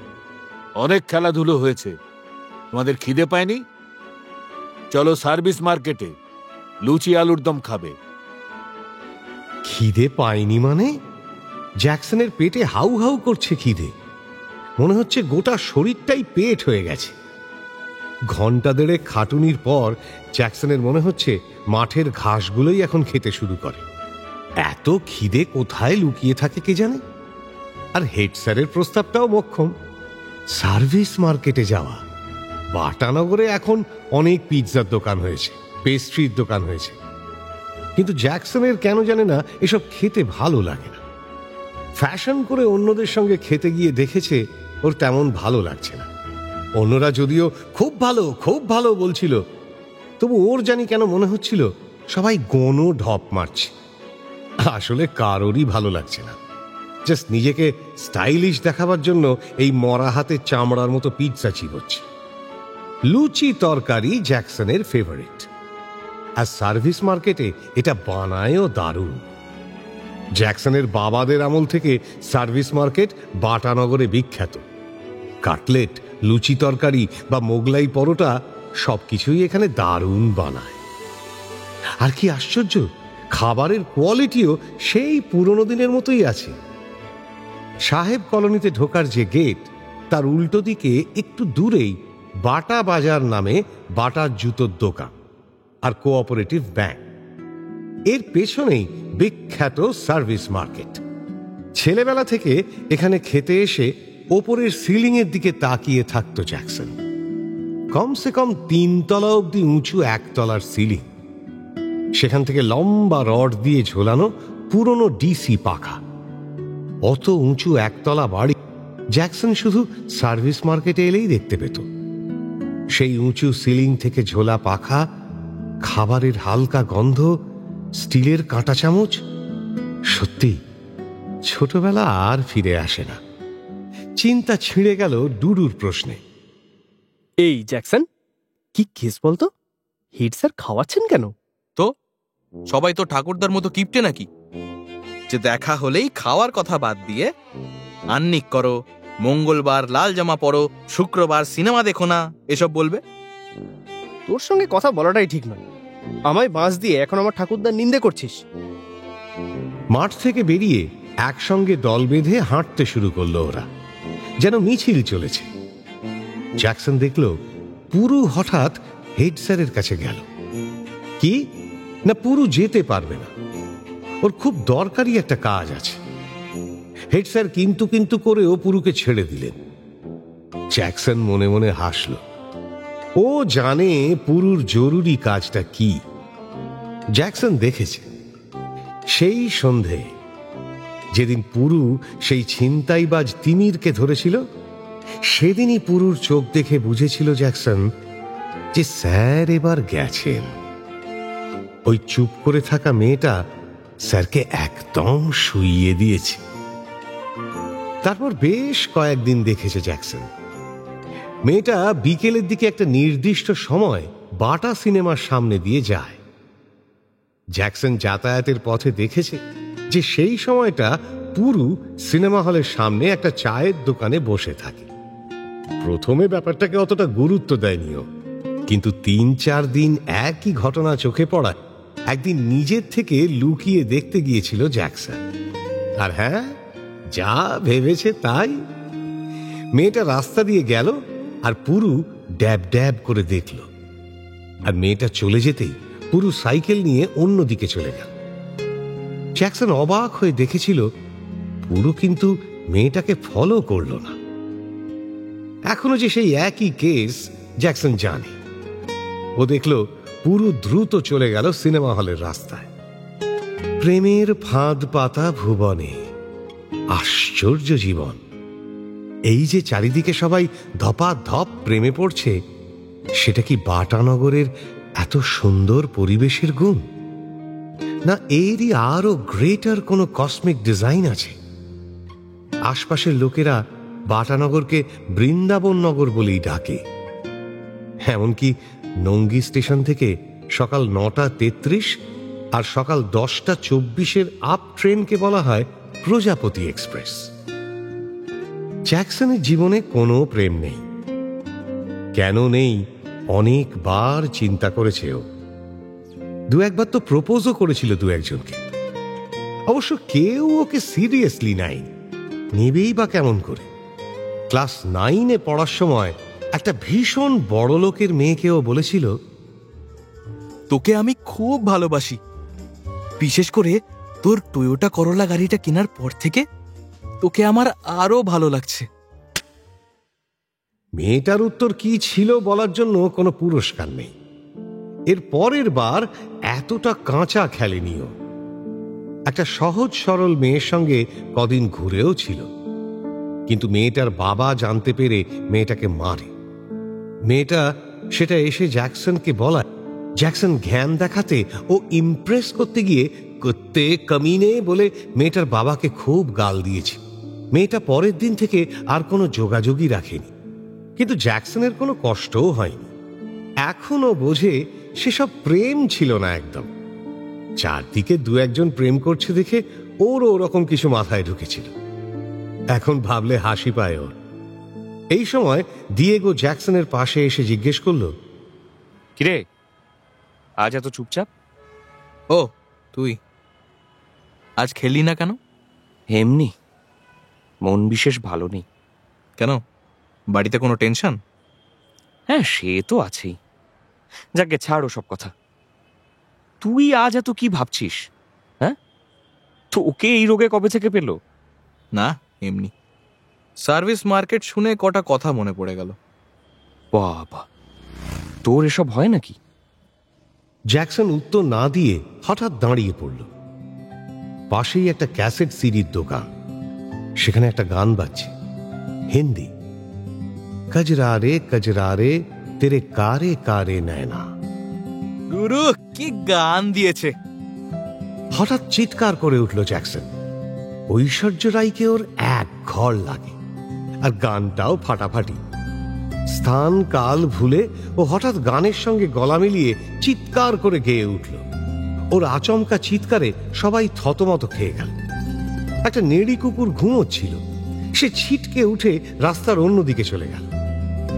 অনেক খেলাধুলো হয়েছে, তোমাদের খিদে পায়নি? চলো সার্ভিস মার্কেটে, লুচি আলুর দম খাবে। খিদে পায়নি মানে? জ্যাকসনের পেটে হাউ হাউ করছে খিদে। মনে হচ্ছে গোটা শরীরটাই পেট হয়ে গেছে। ঘন্টা দেড়েক খাটুনির পর জ্যাকসনের মনে হচ্ছে মাঠের ঘাসগুলোই এখন খেতে শুরু করে। এত খিদে কোথায় লুকিয়ে থাকে কে জানে। আর হেড স্যারের প্রস্তাবটাও মোক্ষম, সার্ভিস মার্কেটে যাওয়া। বাটানগরে এখন অনেক পিৎজার দোকান হয়েছে, পেস্ট্রির দোকান হয়েছে, কিন্তু জ্যাকসনের কেন জানে না এসব খেতে ভালো লাগে না। ফ্যাশন করে অন্যদের সঙ্গে খেতে গিয়ে দেখেছে ওর তেমন ভালো লাগছে না। অন্যরা যদিও খুব ভালো বলছিল, তবু ওর জানি কেন মনে হচ্ছিল সবাই গনো ঢপ মারছে। আসলে কারোরই ভালো লাগছে না। জাস্ট নিজেকে স্টাইলিশ দেখাবার জন্য এই মরা হাতে চামড়ার মতো পিৎজা চিবোচ্ছে। লুচি তরকারি জ্যাকসনের ফেভারিট, আর সার্ভিস মার্কেটে এটা বানায়ও দারুণ। জ্যাকসনের বাবাদের আমল থেকে সার্ভিস মার্কেট বাটানগরে বিখ্যাত। কাটলেট, লুচি তরকারি বা মোগলাই পরোটা সবকিছুই এখানে দারুণ বানায়। আর কি আশ্চর্য, খাবারের কোয়ালিটিও সেই পুরনো দিনের মতোই আছে। সাহেব কলোনিতে ঢোকার যে গেট, তার উল্টো দিকে একটু দূরেই বাটা বাজার নামে বাটার জুতোর দোকান আর কোঅপারেটিভ ব্যাংক। এর পেছনেই বিখ্যাত সার্ভিস মার্কেট। ছেলেবেলা থেকে এখানে খেতে এসে ওপরের সিলিং এর দিকে তাকিয়ে থাকত জ্যাকসন। কমসে কম 3 তলা অব্দি উঁচু 1 তলার সিলিং, সেখান থেকে লম্বা রড দিয়ে ঝোলানো পুরনো ডিসি পাখা। অত উঁচু 1 তলা বাড়ি জ্যাকসন শুধু সার্ভিস মার্কেটে এলেই দেখতে পেত। সেই উঁচু সিলিং থেকে ঝোলা পাখা, খাবারের হালকা গন্ধ, স্টিলের কাঁটা চামচ, সত্যি ছোটবেলা আর ফিরে আসে না। চিন্তা ছিঁড়ে গেল ডুডুর প্রশ্নে। এই জ্যাকসন, কি কেস বলতো? হেড স্যার খাওয়াচ্ছেন কেন? তো সবাই তো ঠাকুরদার মতো কিপটে নাকি, যে দেখা হলেই খাওয়ার কথা বাদ দিয়ে আন্নিক করো, মঙ্গলবার লাল জামা পরো, শুক্রবার সিনেমা দেখো না, এসব বলবে? তোর সঙ্গে কথা বলাটাই ঠিক নয়। আমায় বাঁশ দিয়ে এখন আমার ঠাকুরদার নিন্দে করছিস। মাঠ থেকে বেরিয়ে একসঙ্গে দল বেঁধে হাঁটতে শুরু করলো ওরা, যেন মিছিল চলেছে। জ্যাকসন দেখল পুরু হঠাৎ হেড স্যারের কাছে গেল। কি না, পুরু যেতে পারবে না, ওর খুব দরকারি একটা কাজ আছে। হেড স্যার কিন্তু করেও পুরুকে ছেড়ে দিলেন। জ্যাকসন মনে মনে হাসল। ও জানে পুরুর জরুরি কাজটা কি। জ্যাকসন দেখেছে সেই সন্ধে যেদিন পুরু সেই ছিনতাইবাজ তিমিরকে ধরেছিল, সেদিনই পুরুর চোখ দেখে বুঝেছিল জ্যাকসন যে স্যার এবার গেছেন। ওই চুপ করে থাকা মেয়েটা স্যারকে একদম শুইয়ে দিয়েছে। তারপর বেশ কয়েকদিন দেখেছে জ্যাকসন। মেয়েটা বিকেলের দিকে একটা নির্দিষ্ট সময় বাটা সিনেমার সামনে দিয়ে যায়। জ্যাকসন যাতায়াতের পথে দেখেছে যে সেই সময়টা পুরু সিনেমা হলের সামনে একটা চায়ের দোকানে বসে থাকে। প্রথমে ব্যাপারটাকে অতটা গুরুত্ব দেয়নিও, কিন্তু ৩-৪ দিন একই ঘটনা চোখে পড়ায় একদিন নিজের থেকে লুকিয়ে দেখতে গিয়েছিল জ্যাকসন। আর হ্যাঁ, যা ভেবেছে তাই। মেয়েটা রাস্তা দিয়ে গেল আর পুরু ড্যাব ড্যাব করে দেখল, আর মেয়েটা চলে যেতেই পুরু সাইকেল নিয়ে অন্যদিকে চলে গেল। জ্যাকসন অবাক হয়ে দেখেছিল পুরু কিন্তু মেয়েটাকে ফলো করল না। এখনো যে সেই একই কেস জ্যাকসন জানে। ও দেখল পুরু দ্রুত চলে গেল সিনেমা হলের রাস্তায়। প্রেমের ফাঁদ পাতা ভুবনে, আশ্চর্য জীবন। এই যে চারিদিকে সবাই ধপাধপ প্রেমে পড়ছে, সেটা কি বাটানগরের এত সুন্দর পরিবেশের গুণ, না এরই আরো গ্রেটার কোনো কসমিক ডিজাইন আছে? আশপাশের লোকেরা বাটানগরকে বৃন্দাবন নগর বলেই ডাকে। এমনকি নঙ্গি স্টেশন থেকে সকাল ৯:৩৩ আর সকাল 10:২৪ আপ ট্রেনকে বলা হয় প্রজাপতি এক্সপ্রেস। জ্যাকসনের জীবনে কোনো প্রেম নেই। কেন নেই অনেকবার চিন্তা করেছে ও। ২-১বার তো প্রপোজও করেছিল ২-১জনকে। অবশ্য কেউ ওকে সিরিয়াসলি নেবেই বা কেমন করে? ক্লাস 9-এ পড়ার সময় একটা ভীষণ বড় লোকের মেয়েকেও বলেছিল, তোকে আমি খুব ভালোবাসি, বিশেষ করে তোর টয়োটা করোলা গাড়িটা কেনার পর থেকে তোকে আমার আরো ভালো লাগছে। মেয়েটার উত্তর কি ছিল বলার জন্য কোনো পুরস্কার নেই। এর পরের বার এতটা কাঁচা খেলেনিও। একটা সহজ সরল মেয়ের সঙ্গে কদিন ঘুরেও ছিল, কিন্তু মেয়েটার বাবা জানতে পেরে মেয়েটাকে মারে। মেয়েটা সেটা এসে জ্যাকসনকে বলায় জ্যাকসন জ্ঞান দেখাতে ও ইমপ্রেস করতে গিয়ে কুত্তে কমিনে বলে মেয়েটার বাবাকে খুব গাল দিয়েছে। মেয়েটা পরের দিন থেকে আর কোনো যোগাযোগই রাখেনি, কিন্তু জ্যাকসনের কোনো কষ্টও হয়নি। এখনো বোঝে সেসব প্রেম ছিল না একদম। চারদিকে ২-১জন প্রেম করছে দেখে ওর ওরকম কিছু মাথায় ঢুকেছিল। এখন ভাবলে হাসি পায় ওর। এই সময় ডিয়েগো জ্যাকসনের পাশে এসে জিজ্ঞেস করল, কিরে আজ এত চুপচাপ? ও তুই আজ খেললি না কেন? এমনি, মন বিশেষ ভালো নেই। কেন, বাড়িতে কোনো টেনশন? হ্যাঁ, সে তো আছেই। যাকে ছাড়ো সব কথা। তুই আজ এত কি ভাবছিস? হ্যাঁ, তো ওকে এই রোগে কবে থেকে পেল? না, এমনি সার্ভিস মার্কেট শুনে কটা কথা মনে পড়ে গেল। বাবা, তোর এসব হয় নাকি? জ্যাকসন উত্তর না দিয়ে হঠাৎ দাঁড়িয়ে পড়ল। পাশেই একটা ক্যাসেট সিডির দোকান। সেখানে একটা গান বাজছে, হিন্দি। কজরারে তেরে কারে কারে নয়না। গুরু কি গান দিয়েছে! হঠাৎ চিৎকার করে উঠল জ্যাকসন। ঐশ্বর্য রায়কে ওর এক ঘর লাগে, আর গানটাও ফাটাফাটি। স্থান কাল ভুলে ও হঠাৎ গানের সঙ্গে গলা মিলিয়ে চিৎকার করে গেয়ে উঠল। ওর আচমকা চিৎকারে সবাই থতমত খেয়ে গেল। একটা নেড়ি কুকুর ঘুমোচ্ছিল, সে ছিটকে উঠে রাস্তার অন্যদিকে চলে গেল।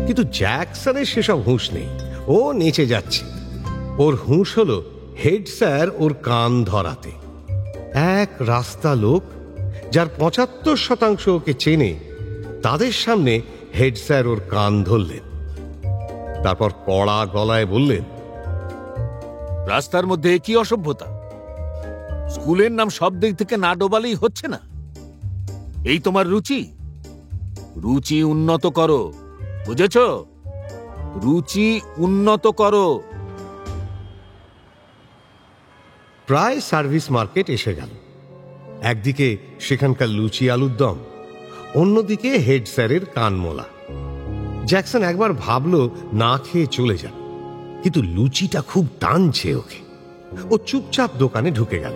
কিন্তু জ্যাকসনের সেসব হুঁশ নেই, ও নেচে যাচ্ছে। ওর হুঁশ হলো হেড স্যার ওর কান ধরাতে। এক রাস্তা লোক যার ৭৫% ওকে চেনে, তাদের সামনে হেড স্যার ওর কান ধরলেন। তারপর কড়া গলায় বললেন, রাস্তার মধ্যে কি অসভ্যতা! স্কুলের নাম সব দিক থেকে না ডোবালেই হচ্ছে না। এই তোমার রুচি? রুচি উন্নত করো, বুঝেছ? রুচি উন্নত করো। প্রায় সার্ভিস মার্কেট এসে গেল। একদিকে সেখানকার লুচি আলুর দম, অন্যদিকে হেড স্যারের কানমোলা। জ্যাকসন একবার ভাবল না খেয়ে চলে যাবে, কিন্তু লুচিটা খুব টানছে ওকে। ও চুপচাপ দোকানে ঢুকে গেল।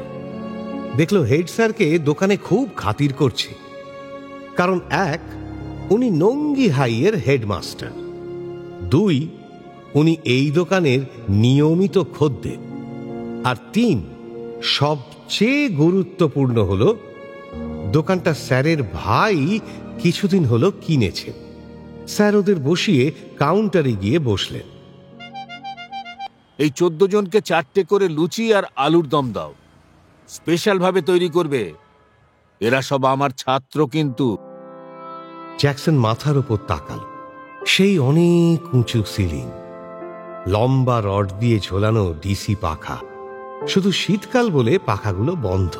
দেখলো হেড স্যারকে দোকানে খুব খাতির করছে, কারণ 1, উনি নঙ্গি হাইয়ের হেডমাস্টার, 2, উনি এই দোকানের নিয়মিত খদ্দের, আর 3, সবচেয়ে গুরুত্বপূর্ণ হলো দোকানটা স্যারের ভাই কিছুদিন হলো কিনেছে। স্যার ওদের বসিয়ে কাউন্টারে গিয়ে বসলেন। এই 14 জনকে 4টে করে লুচি আর আলুর দম দাও, স্পেশাল ভাবে তৈরি করবে। এরা সব আমার ছাত্র কিন্তু। জ্যাকসন মাথার উপর তাকাল। সেই অনেক উঁচু সিলিং, লম্বা রড দিয়ে ঝোলানো ডিসি পাখা। শুধু শীতকাল বলে পাখাগুলো বন্ধ।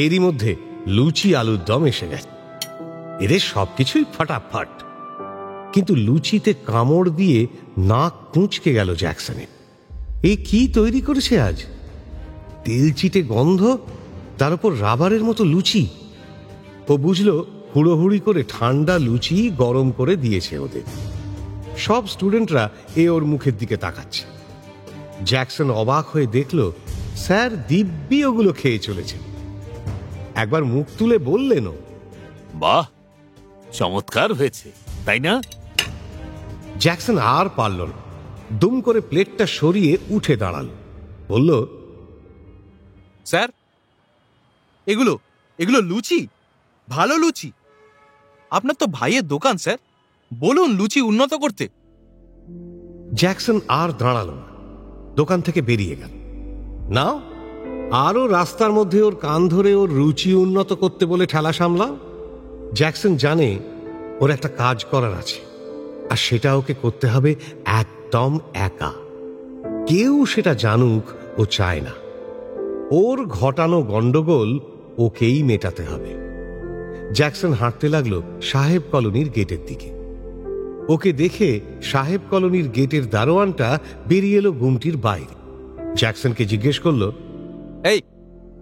এরই মধ্যে লুচি আলুর দম এসে গেছে। এদের সবকিছুই ফাটাফাট, কিন্তু লুচিতে কামড় দিয়ে নাক কুঁচকে গেল জ্যাকসনের। এই কি তৈরি করেছে আজ? তেলচিটে গন্ধ, তার উপর রাবারের মতো লুচি। ও বুঝল হুড়োহুড়ি করে ঠান্ডা লুচি গরম করে দিয়েছে ওদের। সব স্টুডেন্টরা ওর মুখের দিকে তাকাচ্ছে। জ্যাকসন অবাক হয়ে দেখল স্যার দিব্যি ওগুলো খেয়ে চলেছে। একবার মুখ তুলে বললেন, বাহ, চমৎকার হয়েছে, তাই না? জ্যাকসন আর পারল না, দুম করে প্লেটটা সরিয়ে উঠে দাঁড়াল। বলল, স্যার, এগুলো এগুলো লুচি, ভালো লুচি। আপনার তো ভাইয়ের দোকান স্যার, বলুন লুচি উন্নত করতে। জ্যাকসন আর দাঁড়াল না, দোকান থেকে বেরিয়ে গেল। না, আরো রাস্তার মধ্যে ওর কান ধরে ওর রুচি উন্নত করতে বলে ঠেলা সামলা। জ্যাকসন জানে ওর একটা কাজ করার আছে, আর সেটা ওকে করতে হবে একদম একা। কেউ সেটা জানুক ও চায় না। ওর ঘটানো গন্ডগোল ওকেই মেটাতে হবে। জ্যাকসন হাঁটতে লাগলো সাহেব কলোনির গেটের দিকে। ওকে দেখে সাহেব কলোনির গেটের দারোয়ানটা বেরিয়ে এলো গুমটির বাইরে। জ্যাকসনকে জিজ্ঞেস করলো, এই,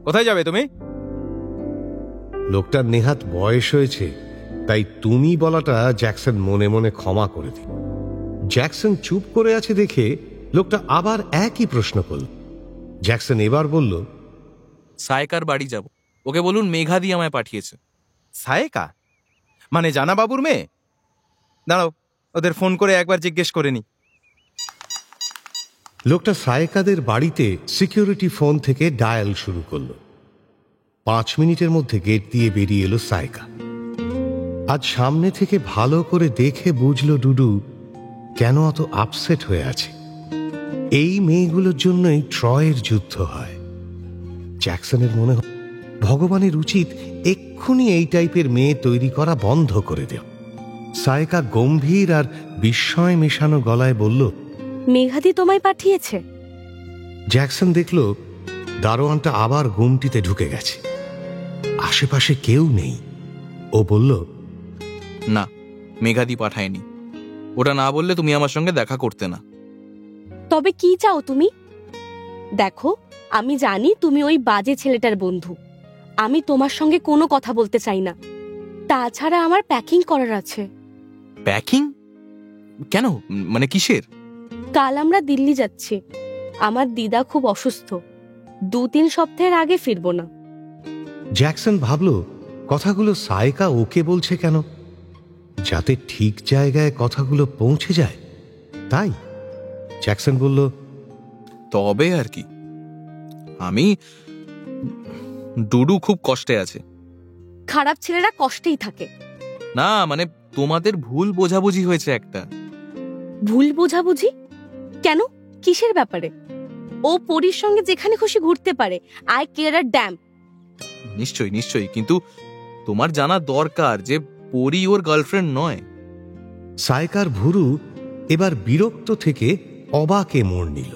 কোথায় যাবে তুমি? লোকটার নেহাত বয়স হয়েছে, তাই তুমি বলাটা জ্যাকসন মনে মনে ক্ষমা করে দিল। জ্যাকসন চুপ করে আছে দেখে লোকটা আবার একই প্রশ্ন করল। জ্যাকসন এবার বলল, সায়কার বাড়ি যাব, ওকে বলুন মেঘাদি আমায় পাঠিয়েছে। সায়কা মানে জানা বাবুর মেয়ে? দাঁড়াও, ওদের ফোন করে একবার জিজ্ঞেস করে নি। লোকটা সায়কাদের বাড়িতে সিকিউরিটি ফোন থেকে ডায়াল শুরু করল। 5 মিনিটের মধ্যে গেট দিয়ে বেরিয়ে এলো সায়কা। আজ সামনে থেকে ভালো করে দেখে বুঝলো ডুডু কেন অত আপসেট হয়ে আছে। এই মেয়েগুলোর জন্যই ট্রয়ের যুদ্ধ হয়। জ্যাকসনের মনে হয় ভগবানের উচিত এক্ষুনি এই টাইপের মেয়ে তৈরি করা বন্ধ করে দেও। সায়কা গম্ভীর আর বিস্ময় মেশানো গলায় বলল, মেঘাদি তোমায় পাঠিয়েছে? জ্যাকসন দেখল দারোয়ানটা আবার গুমটিতে ঢুকে গেছে। আশেপাশে কেউ নেই। ও বলল, না, মেঘাদি পাঠায়নি। ওটা না বললে তুমি আমার সঙ্গে দেখা করতে না। তবে কি চাও তুমি? দেখো, আমি জানি তুমি ওই বাজে ছেলেটার বন্ধু। আমি তোমার সঙ্গে কোনো কথা বলতে চাই না। তাছাড়া আমার প্যাকিং করার আছে। প্যাকিং? কেন, মানে কিসের? কাল আমরা দিল্লি যাচ্ছি। আমার দিদা খুব অসুস্থ, 2-3 সপ্তাহের আগে ফিরবো না। জ্যাকসন ভাবল কথাগুলো সায়কা ওকে বলছে কেন, যাতে ঠিক জায়গায় কথাগুলো পৌঁছে যায়। তাই জ্যাকসন বলল, তবে আর কি, আমি ডুডু খুব কষ্টে আছে। খারাপ ছেলেরা কষ্টেই থাকে। না মানে তোমাদের ভুল বোঝাবুঝি হয়েছে একটা। ভুল বোঝাবুঝি? কেন, কিসের ব্যাপারে? ও পরীর সঙ্গে যেখানে খুশি ঘুরতে পারে। আই কেয়ার আ ড্যাম। নিশ্চয়ই নিশ্চয়ই, কিন্তু তোমার জানা দরকার যে পরী ওর গার্লফ্রেন্ড নয়। সায়কার ভুরু এবার বিরক্ত থেকে অবাকে মোড় নিল।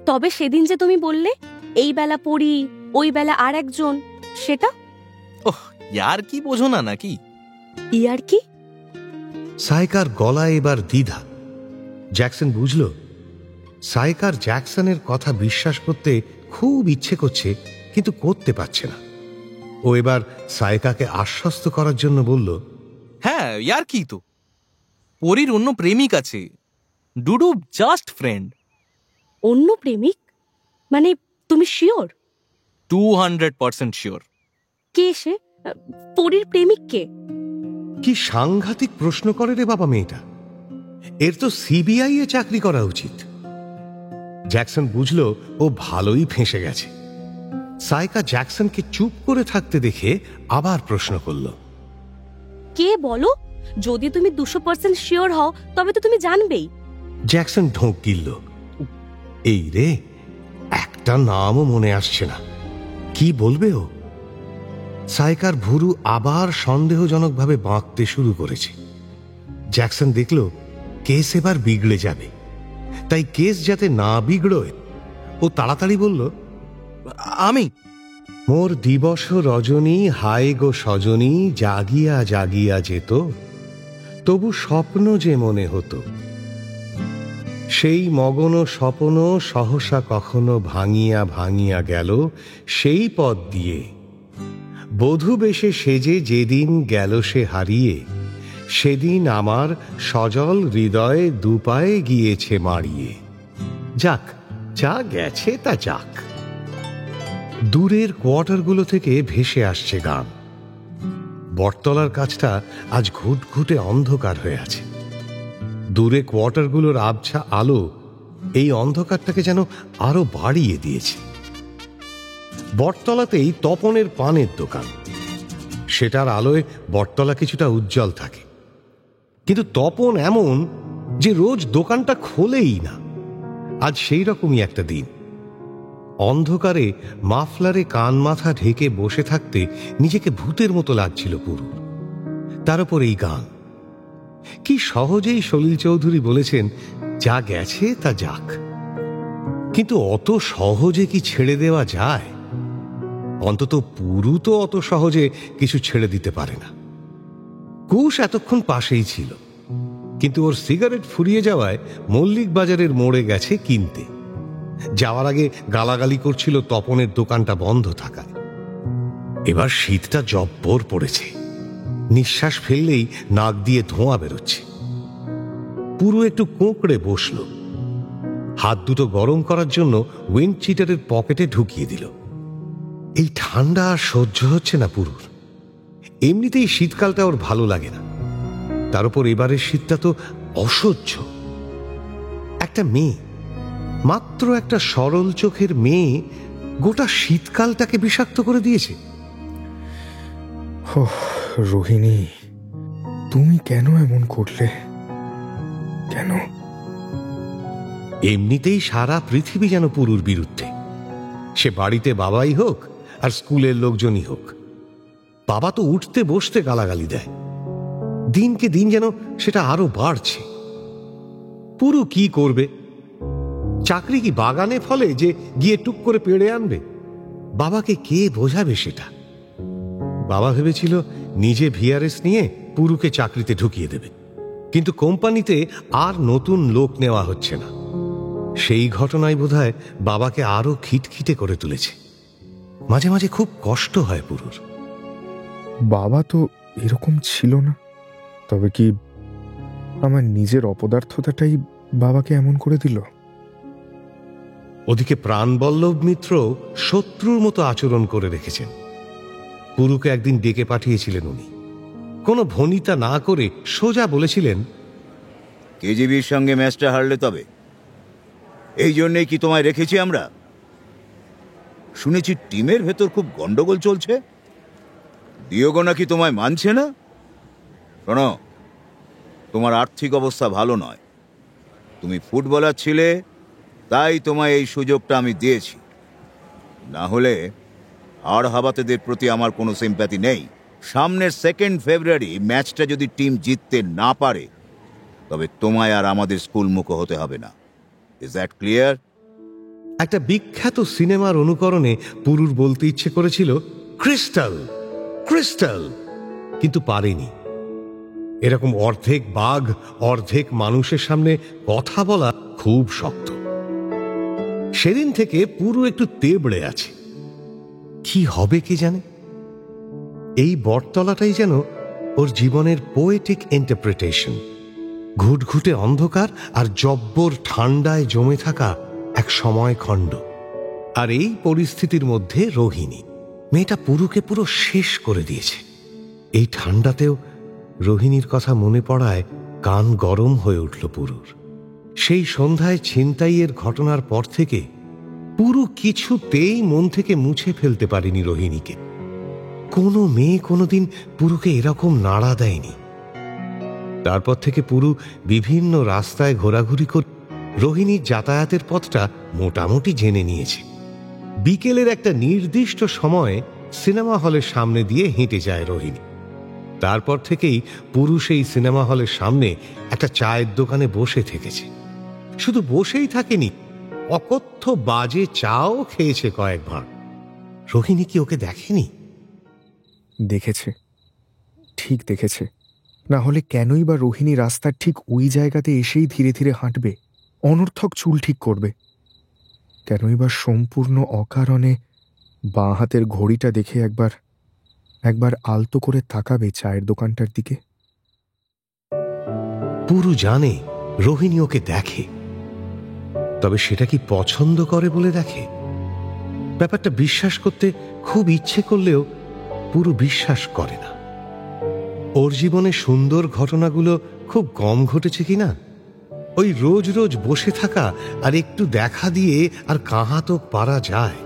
তবে সেদিন যে তুমি বললে এই বেলা পরী, ওই বেলা আর একজন, সেটা? ওহ, ইয়ার কি বোঝো না নাকি? ইয়ার কি? সায়কার গলায় এবার দ্বিধা। জ্যাকসন বুঝল সাইকার জ্যাকসনের কথা বিশ্বাস করতে খুব ইচ্ছে করছে, কিন্তু করতে পারছে না। ও এবার সাইকাকে আশ্বস্ত করার জন্য বলল, হ্যাঁ ইয়ার কি, তো পরীর অন্য প্রেমিক আছে, ডুডু জাস্ট ফ্রেন্ড। অন্য প্রেমিক মানে তুমি শিওর? 200% শিওর। কে সে? পরীর প্রেমিক কে? কি সাংঘাতিক প্রশ্ন করে রে বাবা মেয়েটা, এর তো সিবিআই এ চাকরি করা উচিত। জ্যাকসন বুঝল ও ভালোই ফেঁসে গেছে। সাইকা জ্যাকসনকে চুপ করে থাকতে দেখে আবার প্রশ্ন করল, কে বলো? যদি তুমি 200% শিওর হও তবে তো তুমি জানবেই। জ্যাকসন ঢোক গিলল। এই রে, একটা নামও মনে আসছে না, কি বলবে ও? সাইকার ভুরু আবার সন্দেহজনকভাবে বাঁকতে শুরু করেছে। জ্যাকসন দেখল কেস এবার বিগড়ে যাবে, তাই কেস যাতে না বিগড়োয় ও তাড়াতাড়ি বলল, আমি। মোর দিবস রজনী হায় গো সজনী, জাগিয়া জাগিয়া যেত, তবু স্বপ্ন যে মনে হতো, সেই মগন স্বপ্ন সহসা কখনো ভাঙিয়া ভাঙিয়া গেল, সেই পথ দিয়ে বধূ বেশে সেজে যেদিন গেল সে হারিয়ে, সেদিন আমার সজল হৃদয়ে দুপায়ে গিয়েছে মাড়িয়ে। যাক, যা গেছে তা যাক। দূরের কোয়ার্টারগুলো থেকে ভেসে আসছে গান। বটতলার কাছটা আজ ঘুটঘুটে অন্ধকার হয়ে আছে। দূরে কোয়ার্টারগুলোর আবছা আলো এই অন্ধকারটাকে যেন আরো বাড়িয়ে দিয়েছে। বটতলাতেই তপনের পানের দোকান, সেটার আলোয় বটতলা কিছুটা উজ্জ্বল থাকে, কিন্তু তপন এমন যে রোজ দোকানটা খোলেই না। আজ সেই রকমই একটা দিন। অন্ধকারে মাফলারে কান মাথা ঢেকে বসে থাকতে নিজেকে ভূতের মতো লাগছিল পুরো। তার উপর এই গান। কি সহজেই সলিল চৌধুরী বলেছেন, যা গেছে তা যাক। কিন্তু অত সহজে কি ছেড়ে দেওয়া যায়? অন্তত পুরু তো অত সহজে কিছু ছেড়ে দিতে পারে না। কুশ এতক্ষণ পাশেই ছিল, কিন্তু ওর সিগারেট ফুরিয়ে যাওয়ায় মল্লিক বাজারের মোড়ে গেছে কিনতে। যাওয়ার আগে গালাগালি করছিল তপনের দোকানটা বন্ধ থাকায়। এবার শীতটা জব্বর পড়েছে, নিঃশ্বাস ফেললেই নাক দিয়ে ধোঁয়া বেরোচ্ছে। পুরো একটু কোঁকড়ে বসল, হাত দুটো গরম করার জন্য উইন্ড চিটারের পকেটে ঢুকিয়ে দিল। এই ঠান্ডা আর সহ্য হচ্ছে না পুরুর। এমনিতেই শীতকালটা ওর ভালো লাগে না, তার উপর এবারের শীতটা তো অসহ্য। একটা মেয়ে, মাত্র একটা সরল চোখের মেয়ে, গোটা শীতকালটাকে বিষাক্ত করে দিয়েছে। রোহিণী, তুমি কেন এমন করলে? কেন? এমনিতেই সারা পৃথিবী যেন পুরুর বিরুদ্ধে। সে বাড়িতে বাবাই হোক আর স্কুলের লোকজনই হোক, বাবা তো উঠতে বসতে গালাগালি দেয়। দিনকে দিন যেন সেটা আরো বাড়ছে। পুরু কি করবে? চাকরি কি বাগানে ফলে যে গিয়ে টুক করে পেড়ে আনবে? বাবাকে কে বোঝাবে সেটা? বাবা ভেবেছিল নিজে ভিআরএস নিয়ে পুরুকে চাকরিতে ঢুকিয়ে দেবে, কিন্তু কোম্পানিতে আর নতুন লোক নেওয়া হচ্ছে না। সেই ঘটনায় বোধহয় বাবাকে আরো খিটখিটে করে তুলেছে। মাঝে মাঝে খুব কষ্ট হয় পুরুর। বাবা তো এরকম ছিল না, তবে কি আমার নিজের অপদার্থতাটাই বাবাকে এমন করে দিল? ওদিকে প্রাণবল্লভ মিত্র শত্রুর মতো আচরণ করে রেখেছেন। পুরুকে একদিন ডেকে পাঠিয়েছিলেন উনি। কোনো ভনিতা না করে সোজা বলেছিলেন, কেজিবির সঙ্গে ম্যাচটা হারলে তবে এই জন্যই কি তোমায় রেখেছি আমরা? শুনেছি টিমের ভেতর খুব গন্ডগোল চলছে, দিয়োগো নাকি তোমায় মানছে না। শোনো, তোমার আর্থিক অবস্থা ভালো নয়, তুমি ফুটবলার ছিলে, তাই তোমায় এই সুযোগটা আমি দিয়েছি। না হলে আর হাবাতেদের প্রতি আমার কোনো সিম্প্যাথি নেই। সামনের 2 ফেব্রুয়ারি ম্যাচটা যদি টিম জিততে না পারে, তবে তোমায় আর আমাদের স্কুল মুখ হতে হবে না। Is that clear? একটা বিখ্যাত সিনেমার অনুকরণে পুরুর বলতে ইচ্ছে করেছিল ক্রিস্টাল, ক্রিস্টাল, কিন্তু পারেনি। এরকম অর্ধেক বাঘ অর্ধেক মানুষের সামনে কথা বলা খুব শক্ত। সেদিন থেকে পুরো একটু তেবড়ে আছে। কি হবে কি জানে। এই বটতলাটাই যেন ওর জীবনের পোয়েটিক ইন্টারপ্রিটেশন, ঘুটঘুটে অন্ধকার আর জব্বর ঠান্ডায় জমে থাকা এক সময়খণ্ড। আর এই পরিস্থিতির মধ্যে রোহিণী, মেয়েটা পুরুকে পুরো শেষ করে দিয়েছে। এই ঠান্ডাতেও রোহিণীর কথা মনে পড়ায় কান গরম হয়ে উঠল পুরুর। সেই সন্ধ্যায় ছিনতাইয়ের ঘটনার পর থেকে পুরু কিছুতেই মন থেকে মুছে ফেলতে পারেনি রোহিণীকে। কোনো মেয়ে কোনোদিন পুরুকে এরকম নাড়া দেয়নি। তারপর থেকে পুরু বিভিন্ন রাস্তায় ঘোরাঘুরি করে রোহিণীর যাতায়াতের পথটা মোটামুটি জেনে নিয়েছে। বিকেলের একটা নির্দিষ্ট সময়ে সিনেমা হলের সামনে দিয়ে হেঁটে যায় রোহিণী। তারপর থেকেই পুরু সেই সিনেমা হলের সামনে একটা চায়ের দোকানে বসে থেকেছে। শুধু বসেই থাকেনি, অকথ্য বাজে চাও খেয়েছে কয়েক ভাঁড়। রোহিণী কি ওকে দেখেনি? দেখেছে, ঠিক দেখেছে। না হলে কেনই বা রোহিণী রাস্তার ঠিক ওই জায়গাতে এসেই ধীরে ধীরে হাঁটবে, অনর্থক চুল ঠিক করবে? কেনই বা সম্পূর্ণ অকারণে বাঁ হাতের ঘড়িটা দেখে একবার আলতো করে তাকাবে চায়ের দোকানটার দিকে? পুরু জানে রোহিণী ওকে দেখে, তবে সেটা কি পছন্দ করে বলে দেখে? ব্যাপারটা বিশ্বাস করতে খুব ইচ্ছে করলেও পুরু বিশ্বাস করে না। ওর জীবনে সুন্দর ঘটনাগুলো খুব কম ঘটেছে কিনা, ওই রোজ রোজ বসে থাকা আর একটু দেখা দিয়ে আর কাহা তো পারা যায়,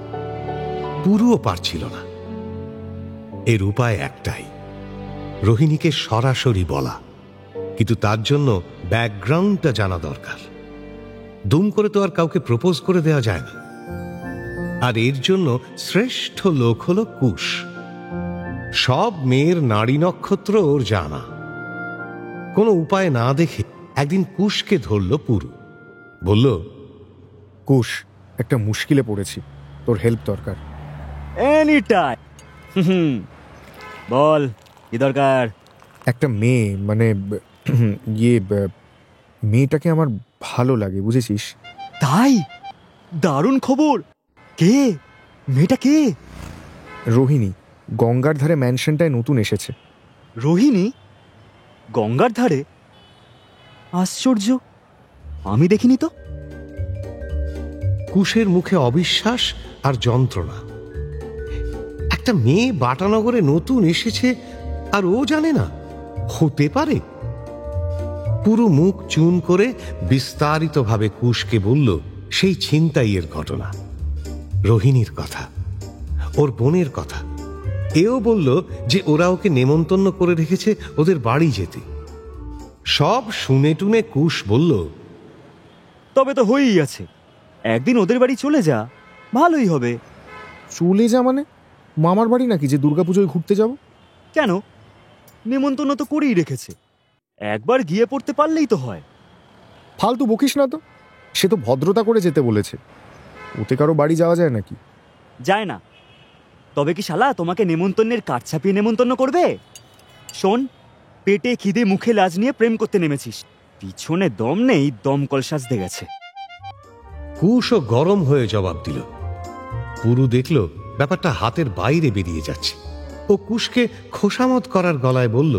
পুরুও পারছিল না। এর উপায় একটাই, রোহিণীকে সরাসরি বলা। কিন্তু তার জন্য ব্যাকগ্রাউন্ডটা জানা দরকার। দুম করে তো আর কাউকে প্রপোজ করে দেওয়া যায় না। আর এর জন্য শ্রেষ্ঠ লোক হল কুশ। সব মেয়ের নাড়ি নক্ষত্র ওর জানা। কোনো উপায় না দেখে একদিন কুশকে ধরল পুরু। বলল, কুশ, একটা মুশকিলে পড়েছি, তোর হেল্প দরকার। Any time. বল, কি দরকার? একটা মেয়ে, মানে মেয়েটাকে আমার ভালো লাগে, বুঝেছিস? তাই? দারুণ খবর। কে মেয়েটা? কে? রোহিণী, গঙ্গার ধারে ম্যানশনটায় নতুন এসেছে। রোহিণী গঙ্গার ধারে? আশ্চর্য, আমি দেখিনি তো। কুশের মুখে অবিশ্বাস আর যন্ত্রণা। একটা মেয়ে বাটানগরে নতুন এসেছে আর ও জানে না? হতে পারে? পুরো মুখ চুন করে বিস্তারিতভাবে কুশকে বলল সেই ছিনতাইয়ের ঘটনা, রোহিণীর কথা, ওর বোনের কথা। এও বলল যে ওরা ওকে নেমন্তন্ন করে রেখেছে ওদের বাড়ি যেতে। সব শুনে টুনে কুশ বলল, তবে তো হয়েই আছে, একদিন ওদের বাড়ি চলে যা, ভালোই হবে। চলে যা মানে? মামার বাড়ি নাকি যে দুর্গাপুজোয় ঘুরতে যাব? কেন, নেমন্তন্ন তো করেই রেখেছে, একবার গিয়ে পড়তে পারলেই তো হয়। ফালতু বকিস না তো, সে তো ভদ্রতা করে যেতে বলেছে। ওতে কারো বাড়ি যাওয়া যায় নাকি? যায় না। তবে কি শালা তোমাকে নেমন্তন্নের কাঠ ছাপিয়ে নেমন্তন্ন করবে? শোন, পেটে খিদে মুখে লাজ নিয়ে প্রেম করতে নেমেছিস, পিছনে দম নেই, দমকল সাজতে গেছে। কুশও গরম হয়ে জবাব দিল। পুরু দেখল ব্যাপারটা হাতের বাইরে বেরিয়ে যাচ্ছে। ও কুশকে খোসামত করার গলায় বলল,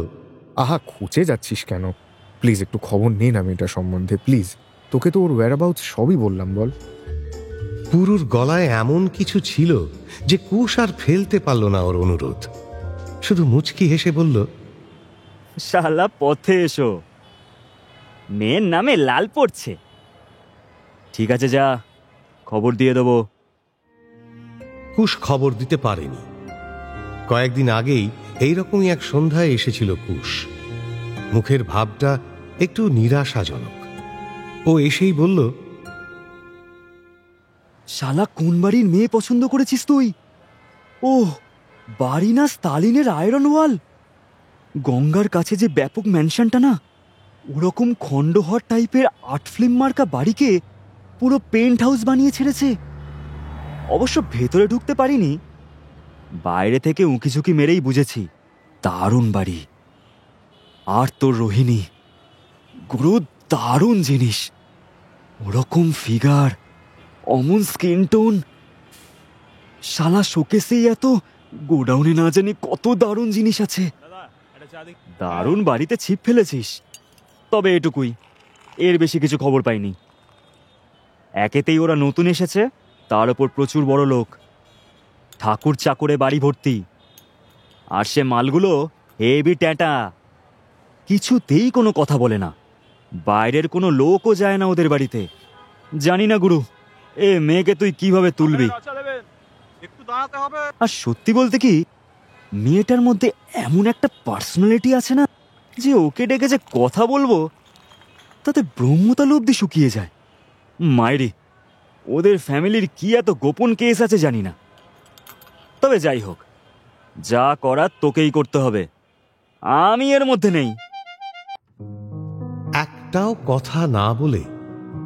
আহা, খুঁজে যাচ্ছিস কেন? প্লিজ একটু খবর নে না মেয়েটা সম্বন্ধে, প্লিজ। তোকে তো ওর ওয়্যারঅ্যাবাউটস সবই বললাম, বল। পুরুর গলায় এমন কিছু ছিল যে কুশ আর ফেলতে পারল না ওর অনুরোধ। শুধু মুচকি হেসে বলল, শালা পথে এসো, মেয়ের নামে লাল পড়ছে। ঠিক আছে, যা, খবর দিয়ে দেবো। কুশ খবর দিতে পারেনি। কয়েকদিন আগেই এইরকমই এক সন্ধ্যায় এসেছিল কুশ। মুখের ভাবটা একটু নিরাশাজনক। ও এসেই বলল, শালা কোন বাড়ির মেয়ে পছন্দ করেছিস তুই? ওহ, বাড়ি না স্টালিনের আয়রন ওয়াল? গঙ্গার কাছে যে ব্যাপক ম্যানশনটা না, ওরকম খণ্ডহর টাইপের আর্ট ফিল্ম মার্কা বাড়িকে পুরো পেন্ট হাউস বানিয়ে ছেড়েছে। অবশ্য ভেতরে ঢুকতে পারিনি, বাইরে থেকে উঁকি ঝুঁকি মেরেই বুঝেছি দারুণ বাড়ি। আর তোর রোহিণী, গুরু দারুণ জিনিস। ওরকম ফিগার, অমন স্কিন টোন, শালা শোকেসেই এত, গোডাউনে না জানি কত দারুণ জিনিস আছে। দারুণ বাড়িতে ছিপ ফেলেছিস। তবে এটুকুই, এর বেশি কিছু খবর পাইনি। একেতেই ওরা নতুন এসেছে, তার ওপর প্রচুর বড় লোক, ঠাকুর চাকরে বাড়ি ভর্তি, আর সে মালগুলো হেভি ট্যাটা, কিছুতেই কোনো কথা বলে না। বাইরের কোনো লোকও যায় না ওদের বাড়িতে। জানি না গুরু, এ মেয়েকে তুই কিভাবে তুলবি। আর সত্যি বলতে কি, মেয়েটার মধ্যে এমন একটা পার্সোনালিটি আছে না, যে ওকে ডেকে যে কথা বলবো তাতে ব্রহ্মতাল অব্দি শুকিয়ে যায়। মায়েরি, ওদের ফ্যামিলির কি এত গোপন কেস আছে জানি না। তবে যাই হোক, যা করার তোকেই করতে হবে, আমি এর মধ্যে নেই। একটাও কথা না বলে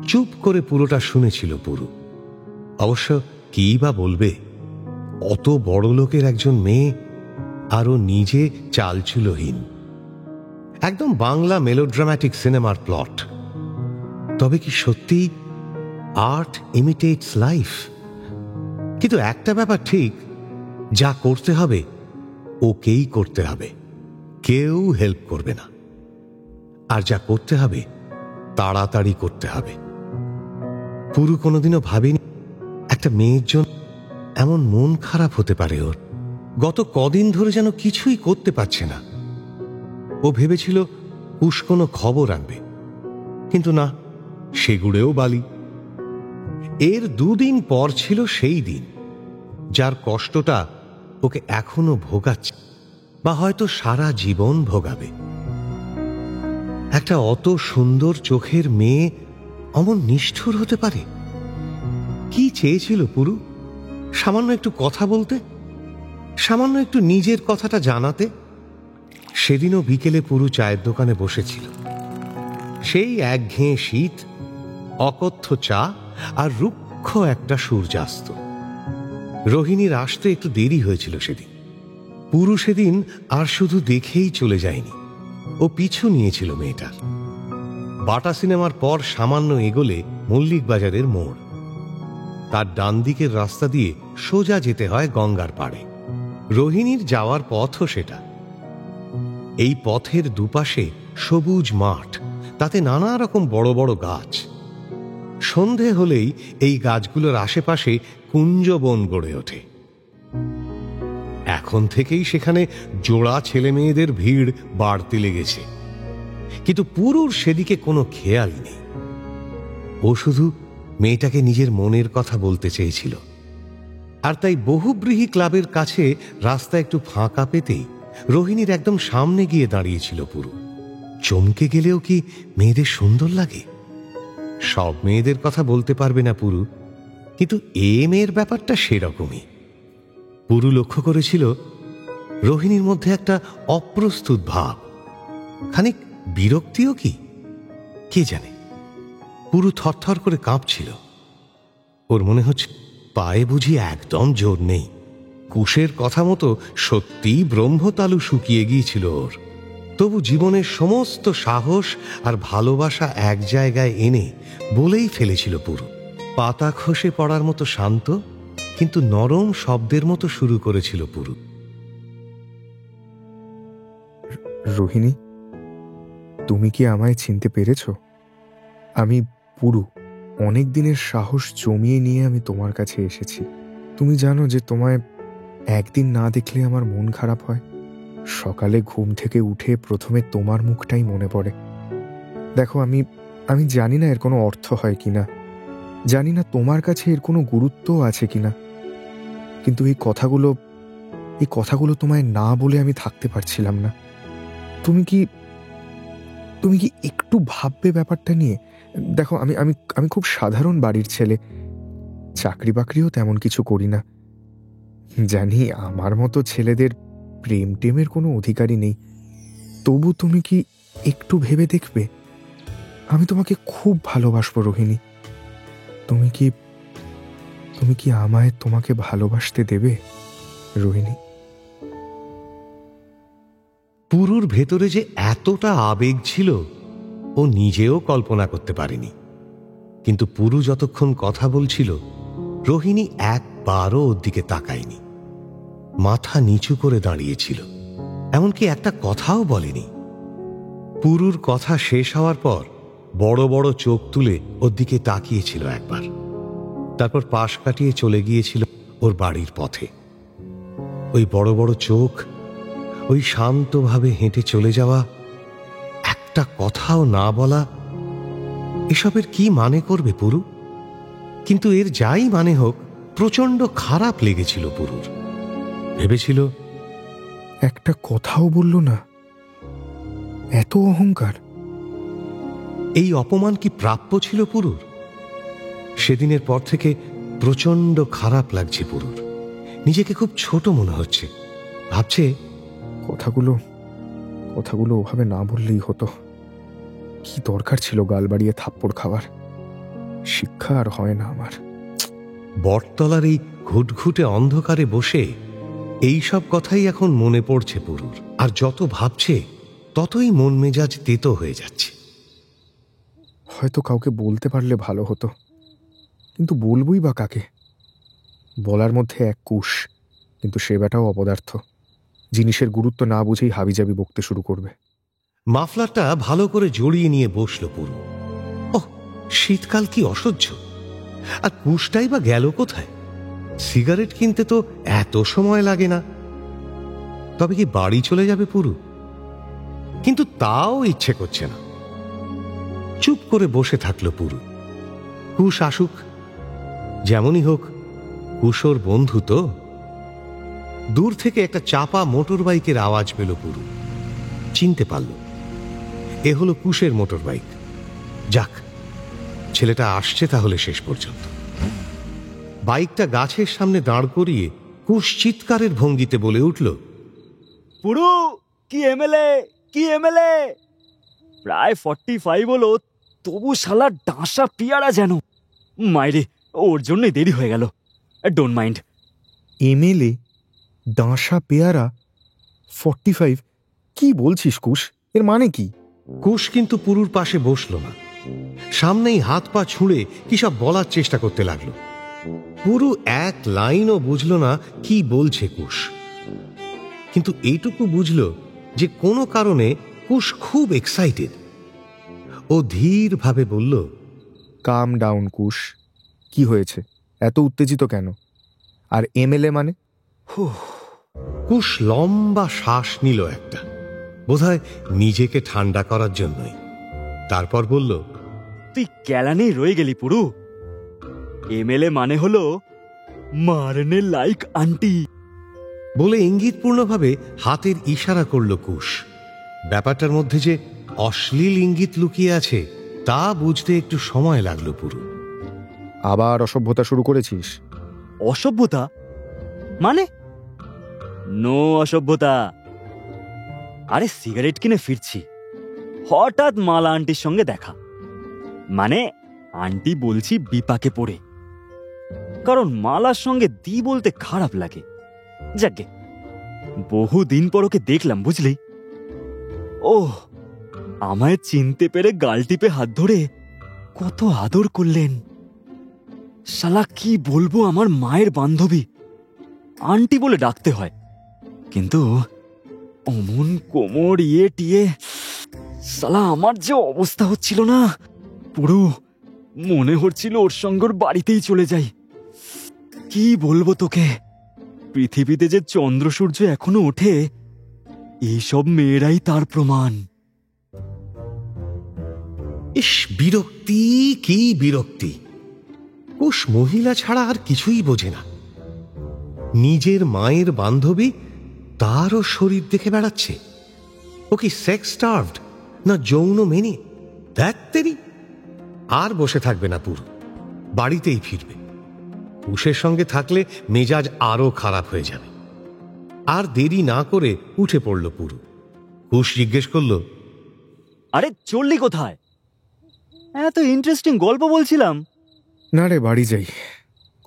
চুপ করে পুরোটা শুনেছিল পুরু। অবশ্য কি বা বলবে, অত বড় লোকের একজন মেয়ে, আরও নিজে চালচুলোহীন, একদম বাংলা মেলোড্রামাটিক সিনেমার প্লট। তবে কি সত্যি আর্ট ইমিটেটস লাইফ? কিন্তু একটা ব্যাপার ঠিক, যা করতে হবে ওকেই করতে হবে, কেউ হেল্প করবে না। আর যা করতে হবে তাড়াতাড়ি করতে হবে। পুরু কোনোদিনও ভাবেনি একটা মেয়ের জন্য এমন মন খারাপ হতে পারে ওর। গত কদিন ধরে যেন কিছুই করতে পারছে না। ও ভেবেছিল কুশ কোনো খবর আনবে, কিন্তু না, সেগুড়েও বালি। এর 2 দিন পর ছিল সেই দিন যার কষ্টটা ওকে এখনো ভোগাচ্ছে, বা হয়তো সারা জীবন ভোগাবে। একটা অত সুন্দর চোখের মেয়ে অমন নিষ্ঠুর হতে পারে? কি চেয়েছিল পুরু? সামান্য একটু কথা বলতে, সামান্য একটু নিজের কথাটা জানাতে। সেদিনও বিকেলে পুরু চায়ের দোকানে বসেছিল। সেই একঘেয়ে শীত, অকথ্য চা আর রুক্ষ একটা সূর্যাস্ত। রোহিণীর আসতে একটু দেরি হয়েছিল সেদিন। পুরু সেদিন আর শুধু দেখেই চলে যায়নি, ও পিছু নিয়েছিল মেয়েটার। বাটা সিনেমার পর সামান্য এগোলে মল্লিক বাজারের মোড়, তার ডান দিকের রাস্তা দিয়ে সোজা যেতে হয় গঙ্গার পাড়ে। রোহিণীর যাওয়ার পথও সেটা। এই পথের দুপাশে সবুজ মাঠ, তাতে নানা রকম বড় বড় গাছ। সন্ধে হলেই এই গাছগুলোর আশেপাশে কুঞ্জবন গড়ে ওঠে। এখন থেকেই সেখানে জোড়া ছেলে মেয়েদের ভিড় বাড়তে লেগেছে। কিন্তু পুরুর সেদিকে কোনো খেয়াল নেই। ও শুধু মেয়েটাকে নিজের মনের কথা বলতে চেয়েছিল। আর তাই বহুব্রীহি ক্লাবের কাছে রাস্তা একটু ফাঁকা পেতেই রোহিণীর একদম সামনে গিয়ে দাঁড়িয়েছিল পুরু। চমকে গেলেও কি মেয়েদের সুন্দর লাগে? সব মেয়েদের কথা বলতে পারবে না পুরু, কিন্তু এ মেয়ের ব্যাপারটা সেরকমই। পুরু লক্ষ্য করেছিল রোহিণীর মধ্যে একটা অপ্রস্তুত ভাব, খানিক বিরক্তিও কি, কে জানে। পুরু থরথর করে কাঁপছিল। ওর মনে হচ্ছে পায়ে বুঝি একদম জোর নেই। কুশের কথা মতো সত্যিই ব্রহ্মতালু শুকিয়ে গিয়েছিল ওর। তবু জীবনের সমস্ত সাহস আর ভালোবাসা এক জায়গায় এনে বলেই ফেলেছিল পুরু। পাতা খসে পড়ার মতো শান্ত কিন্তু নরম শব্দের মতো শুরু করেছিল পুরু। রোহিণী, তুমি কি আমায় চিনতে পেরেছ? আমি পুরু। অনেক দিনের সাহস জমিয়ে নিয়ে আমি তোমার কাছে এসেছি। তুমি জানো যে তোমায় একদিন না দেখলে আমার মন খারাপ হয়। সকালে ঘুম থেকে উঠে প্রথমে তোমার মুখটাই মনে পড়ে। দেখো, আমি জানি না এর কোনো অর্থ হয় কিনা, জানি না তোমার কাছে এর কোনো গুরুত্ব আছে কিনা, কিন্তু এই কথাগুলো তোমায় না বলে আমি থাকতে পারছিলাম না। তুমি কি একটু ভাববে ব্যাপারটা নিয়ে? দেখো, আমি খুব সাধারণ বাড়ির ছেলে, চাকরি বাকরিও তেমন কিছু করি না। জানি আমার মতো ছেলেদের প্রেম টেমের কোনো অধিকারই নেই, তবু তুমি কি একটু ভেবে দেখবে? আমি তোমাকে খুব ভালোবাসবো রোহিণী। তুমি কি আমায় তোমাকে ভালোবাসতে দেবে রোহিণী? পুরুর ভেতরে যে এতটা আবেগ ছিল ও নিজেও কল্পনা করতে পারেনি। কিন্তু পুরু যতক্ষণ কথা বলছিল রোহিণী একবারও ওর দিকে তাকায়নি, মাথা নিচু করে দাঁড়িয়েছিল, এমনকি একটা কথাও বলেনি। পুরুর কথা শেষ হওয়ার পর বড় বড় চোখ তুলে ওর দিকে তাকিয়েছিল একবার, তারপর পাশ কাটিয়ে চলে গিয়েছিল ওর বাড়ির পথে। ওই বড় বড় চোখ, ওই শান্তভাবে হেঁটে চলে যাওয়া, একটা কথাও না বলা, এসবের কি মানে করবে পুরু? কিন্তু এর যাই মানে হোক, প্রচন্ড খারাপ লেগেছিল পুরুর। ভেবেছিল একটা কথাও বলল না, এত অহংকার। এই অপমান কি প্রাপ্য ছিল পুরুর? সেদিনের পর থেকে প্রচন্ড খারাপ লাগছে পুরুর, নিজেকে খুব ছোট মনে হচ্ছে। ভাবছে কথাগুলো ওভাবে না বললেই হতো, কি দরকার ছিল গাল বাড়িয়ে থাপ্পড় খাওয়ার। শিক্ষা আর হয় না আমার। বটতলার এই ঘুটঘুটে অন্ধকারে বসে এই সব কথাই এখন মনে পড়ছে পুরুর, আর যত ভাবছে ততই মন মেজাজ তেতো হয়ে যাচ্ছে। হয়তো কাউকে বলতে পারলে ভালো হতো, কিন্তু বলবই বা কাকে? বলার মধ্যে এক কুশ, কিন্তু সে বেটাও অপদার্থ, জিনিসের গুরুত্ব না বুঝেই হাবিজাবি বকতে শুরু করবে। মাফলারটা ভালো করে জড়িয়ে নিয়ে বসল পুরু। ওহ, শীতকাল কি অসহ্য! আর কুশটাই বা গেল কোথায়? সিগারেট কিনতে তো এত সময় লাগে না। তবে কি বাড়ি চলে যাবে পুরু? কিন্তু তাও ইচ্ছে করছে না। চুপ করে বসে থাকলো পুরু। কুশ আসুক, যেমনই হোক, কুশোর বন্ধু তো। দূর থেকে একটা চাপা মোটর বাইকের আওয়াজ পেল পুরু, চিনতে পারল এ হলো কুশের মোটর বাইক। যাক, ছেলেটা আসছে তাহলে শেষ পর্যন্ত। বাইকটা গাছের সামনে দাঁড় করিয়ে কুশ চিৎকারের ভঙ্গিতে বলে উঠল, পুরু, কি এমএলএ! প্রায় 45 হলো, তবু শালা ডাঁসা পিয়ারা যেন। মাইরে, ওর জন্যই দেরি হয়ে গেল। Don't mind. এমএলএ ডাঁসা পেয়ারা 45? কি বলছিস কুশ? এর মানে কি? কুশ কিন্তু পুরুর পাশে বসল না, সামনেই হাত পা ছুঁড়ে কি সব বলার চেষ্টা করতে লাগলো। পুরু এক লাইনও বুঝল না কি বলছে কুশ, কিন্তু এইটুকু বুঝল যে কোনো কারণে কুশ খুব এক্সাইটেড। ও ধীর ভাবে বলল, কাম ডাউন কুশ, কি হয়েছে? এত উত্তেজিত কেন? আর এমএলএ মানে? কুশ লম্বা শ্বাস নিল একটা, বোধহয় নিজেকে ঠান্ডা করার জন্যই। তারপর বলল, তুই ক্যালানেই রয়ে গেলি পুরু। এমএলএ মানে হলো মারনে লাইক আন্টি। বলে ইঙ্গিতপূর্ণভাবে হাতের ইশারা করল কুশ। ব্যাপারটার মধ্যে যে অশ্লীল ইঙ্গিত লুকিয়ে আছে তা বুঝতে একটু সময় লাগলো পুরু। আবার অসভ্যতা শুরু করেছিস? অসভ্যতা মানে? নো অসভ্যতা। আরে সিগারেট কিনে ফিরছি, হঠাৎ মালা আন্টির সঙ্গে দেখা। মানে আন্টি বলছি বিপাকে পড়ে, কারণ মালার সঙ্গে দি বলতে খারাপ লাগে। যাকে বহুদিন পর ওকে দেখলাম, বুঝলি? ওহ, আমায় চিনতে পেরে গাল টিপে হাত ধরে কত আদর করলেন। শালা কি বলবো, আমার মায়ের বান্ধবী, আন্টি বলে ডাকতে হয়, কিন্তু অমন কোমর ইয়ে টিয়ে শালা আমার যে অবস্থা হচ্ছিল না, পুরো মনে হচ্ছিল ওর সঙ্গে ওর বাড়িতেই চলে যাই। কি বলবো তোকে, পৃথিবীতে যে চন্দ্র সূর্য এখনো ওঠে, এইসব মেয়েরাই তার প্রমাণ। ইস, বিরক্তি, কি বিরক্তি! কুশ মহিলা ছাড়া আর কিছুই বোঝে না। নিজের মায়ের বান্ধবী তারও শরীর দেখে বেড়াচ্ছে। ও কি সেক্স স্টার্ভড না যৌন মেনে? ধ্যাত্তেরি! আর বসে থাকবে না পুরু, বাড়িতেই ফিরবে। কুশের সঙ্গে থাকলে মেজাজ আরো খারাপ হয়ে যাবে। আর দেরি না করে উঠে পড়ল পুরু। কুশ জিজ্ঞেস করল, আরে চললি কোথায়? এত ইন্টারেস্টিং গল্প বলছিলাম। না রে, বাড়ি যাই,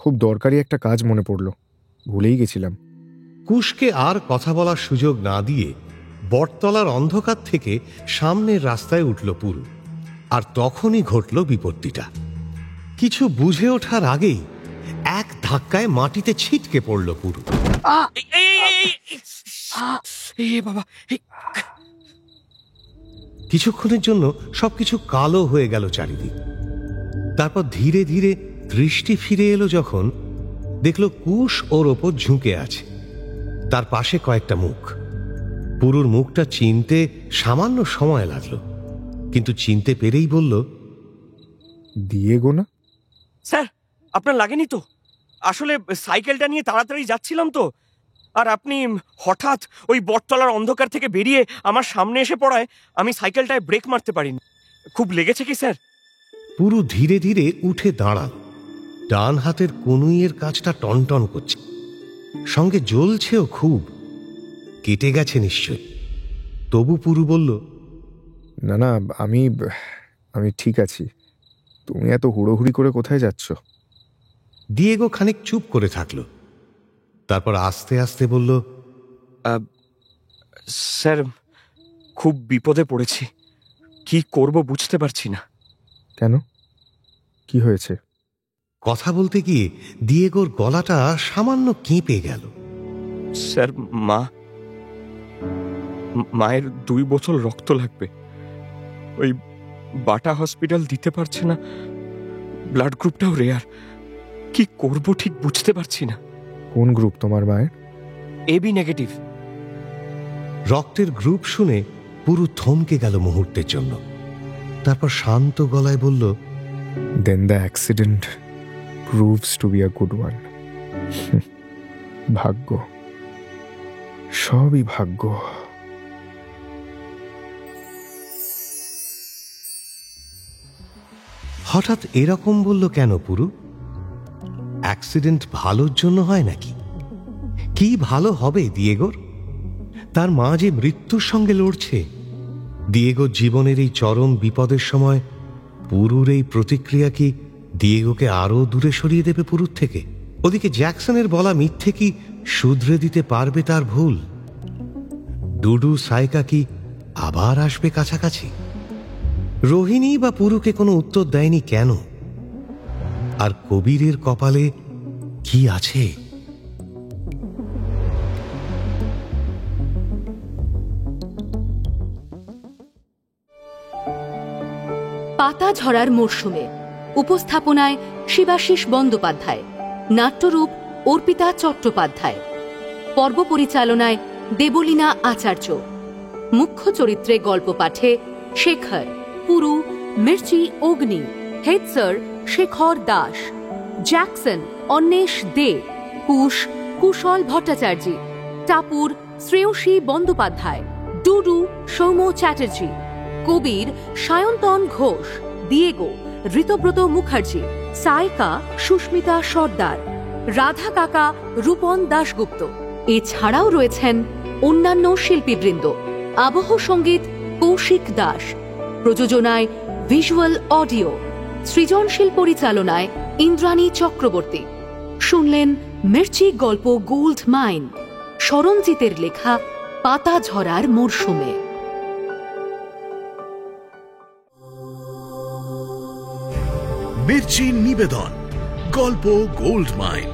খুব দরকারি একটা কাজ মনে পড়ল, ভুলেই গেছিলাম। কুশকে আর কথা বলার সুযোগ না দিয়ে বটতলার অন্ধকার থেকে সামনের রাস্তায় উঠল পুরু। আর তখনই ঘটল বিপত্তিটা। কিছু বুঝে ওঠার আগেই এক ধাক্কায় মাটিতে ছিটকে পড়ল পুরু। কিছুক্ষণের জন্য সবকিছু কালো হয়ে গেল চারিদিক। তারপর ধীরে ধীরে দৃষ্টি ফিরে এলো যখন, দেখল কুশ ওর ওপর ঝুঁকে আছে, তার পাশে কয়েকটা মুখ। পুরুর মুখটা চিনতে সামান্য সময় লাগলো, কিন্তু চিনতে পেরেই বলল, দিয়েগো না? স্যার, আপনার লাগেনি তো? আসলে সাইকেলটা নিয়ে তাড়াতাড়ি যাচ্ছিলাম তো, আর আপনি হঠাৎ ওই বটতলার অন্ধকার থেকে বেরিয়ে আমার সামনে এসে পড়ায় আমি সাইকেলটায় ব্রেক মারতে পারিনি। খুব লেগেছে কি স্যার? পুরু ধীরে ধীরে উঠে দাঁড়াল। ডান হাতের কনুইয়ের কাজটা টনটন করছে, সঙ্গে জ্বলছেও খুব। কেটে গেছে নিশ্চয়। তবু পুরু বলল, না না, আমি ঠিক আছি। তুমি এত হুড়োহুড়ি করে কোথায় যাচ্ছ? দিয়েগো খানিক চুপ করে থাকল, তারপর আস্তে আস্তে বলল, স্যার, খুব বিপদে পড়েছি, কি করব বুঝতে পারছি না। কেন, কি হয়েছে? কথা বলতে গিয়ে দিয়েগোর গলাটা সামান্য কেঁপে গেল। স্যার, মায়ের 2 বোতল রক্ত লাগবে। ওই বাটা হসপিটাল দিতে পারছে না, ব্লাড গ্রুপটাও রেয়ার। কি করব ঠিক বুঝতে পারছি না। কোন গ্রুপ তোমার মায়ের? AB negative. রক্তের গ্রুপ শুনে পুরো থমকে গেল মুহূর্তের জন্য, তারপর শান্ত গলায় বলল, then the accident proves to be a good one. ভাগ্য, সবই ভাগ্য। হঠাৎ এরকম বলল কেন পুরু? অ্যাক্সিডেন্ট ভালোর জন্য হয় নাকি? কি ভালো হবে দিয়েগোর? তার মা যে মৃত্যুর সঙ্গে লড়ছে। দিয়েগোর জীবনের এই চরম বিপদের সময় পুরুর এই প্রতিক্রিয়া কি দিয়েগোকে আরো দূরে সরিয়ে দেবে পুরুর থেকে? ওদিকে জ্যাকসনের বলা মিথ্যে কি শুধরে দিতে পারবে তার ভুল? ডুডু সাইকা কি আবার আসবে কাছাকাছি? রোহিণী বা পুরুকে কোনো উত্তর দেয়নি কেন? আর কবিরের কপালে কি আছে? পাতা ঝরার মরশুমে উপস্থাপনায় শিবাশিস বন্দ্যোপাধ্যায়, নাট্যরূপ অর্পিতা চট্টোপাধ্যায়, পর্ব পরিচালনায় দেবলীনা আচার্য, মুখ্য চরিত্রে গল্প পাঠে Shekhar, Puru Mirchi Agni, head sir Shekhar Das, Jackson Anwesh De, Kush Kushal Bhattacharya, Tapur Shreyashi Bandyopadhyay, Dudu Soumya Chatterjee, Kabir Sayantan Ghosh, Diego Ritabrata Mukherjee, Saika Susmita Sardar, Radha কাকা রূপন দাশগুপ্ত। এছাড়াও রয়েছেন অন্যান্য শিল্পীবৃন্দ। আবহ সঙ্গীত কৌশিক দাস, প্রযোজনায় ভিজুয়াল অডিও, সৃজনশীল পরিচালনায় ইন্দ্রাণী চক্রবর্তী। শুনলেন মির্চি গল্প গোল্ড মাইন, স্মরণজিতের লেখা পাতা ঝরার মরশুমে। মির্চি নিবেদন, গল্প গোল্ড মাইন।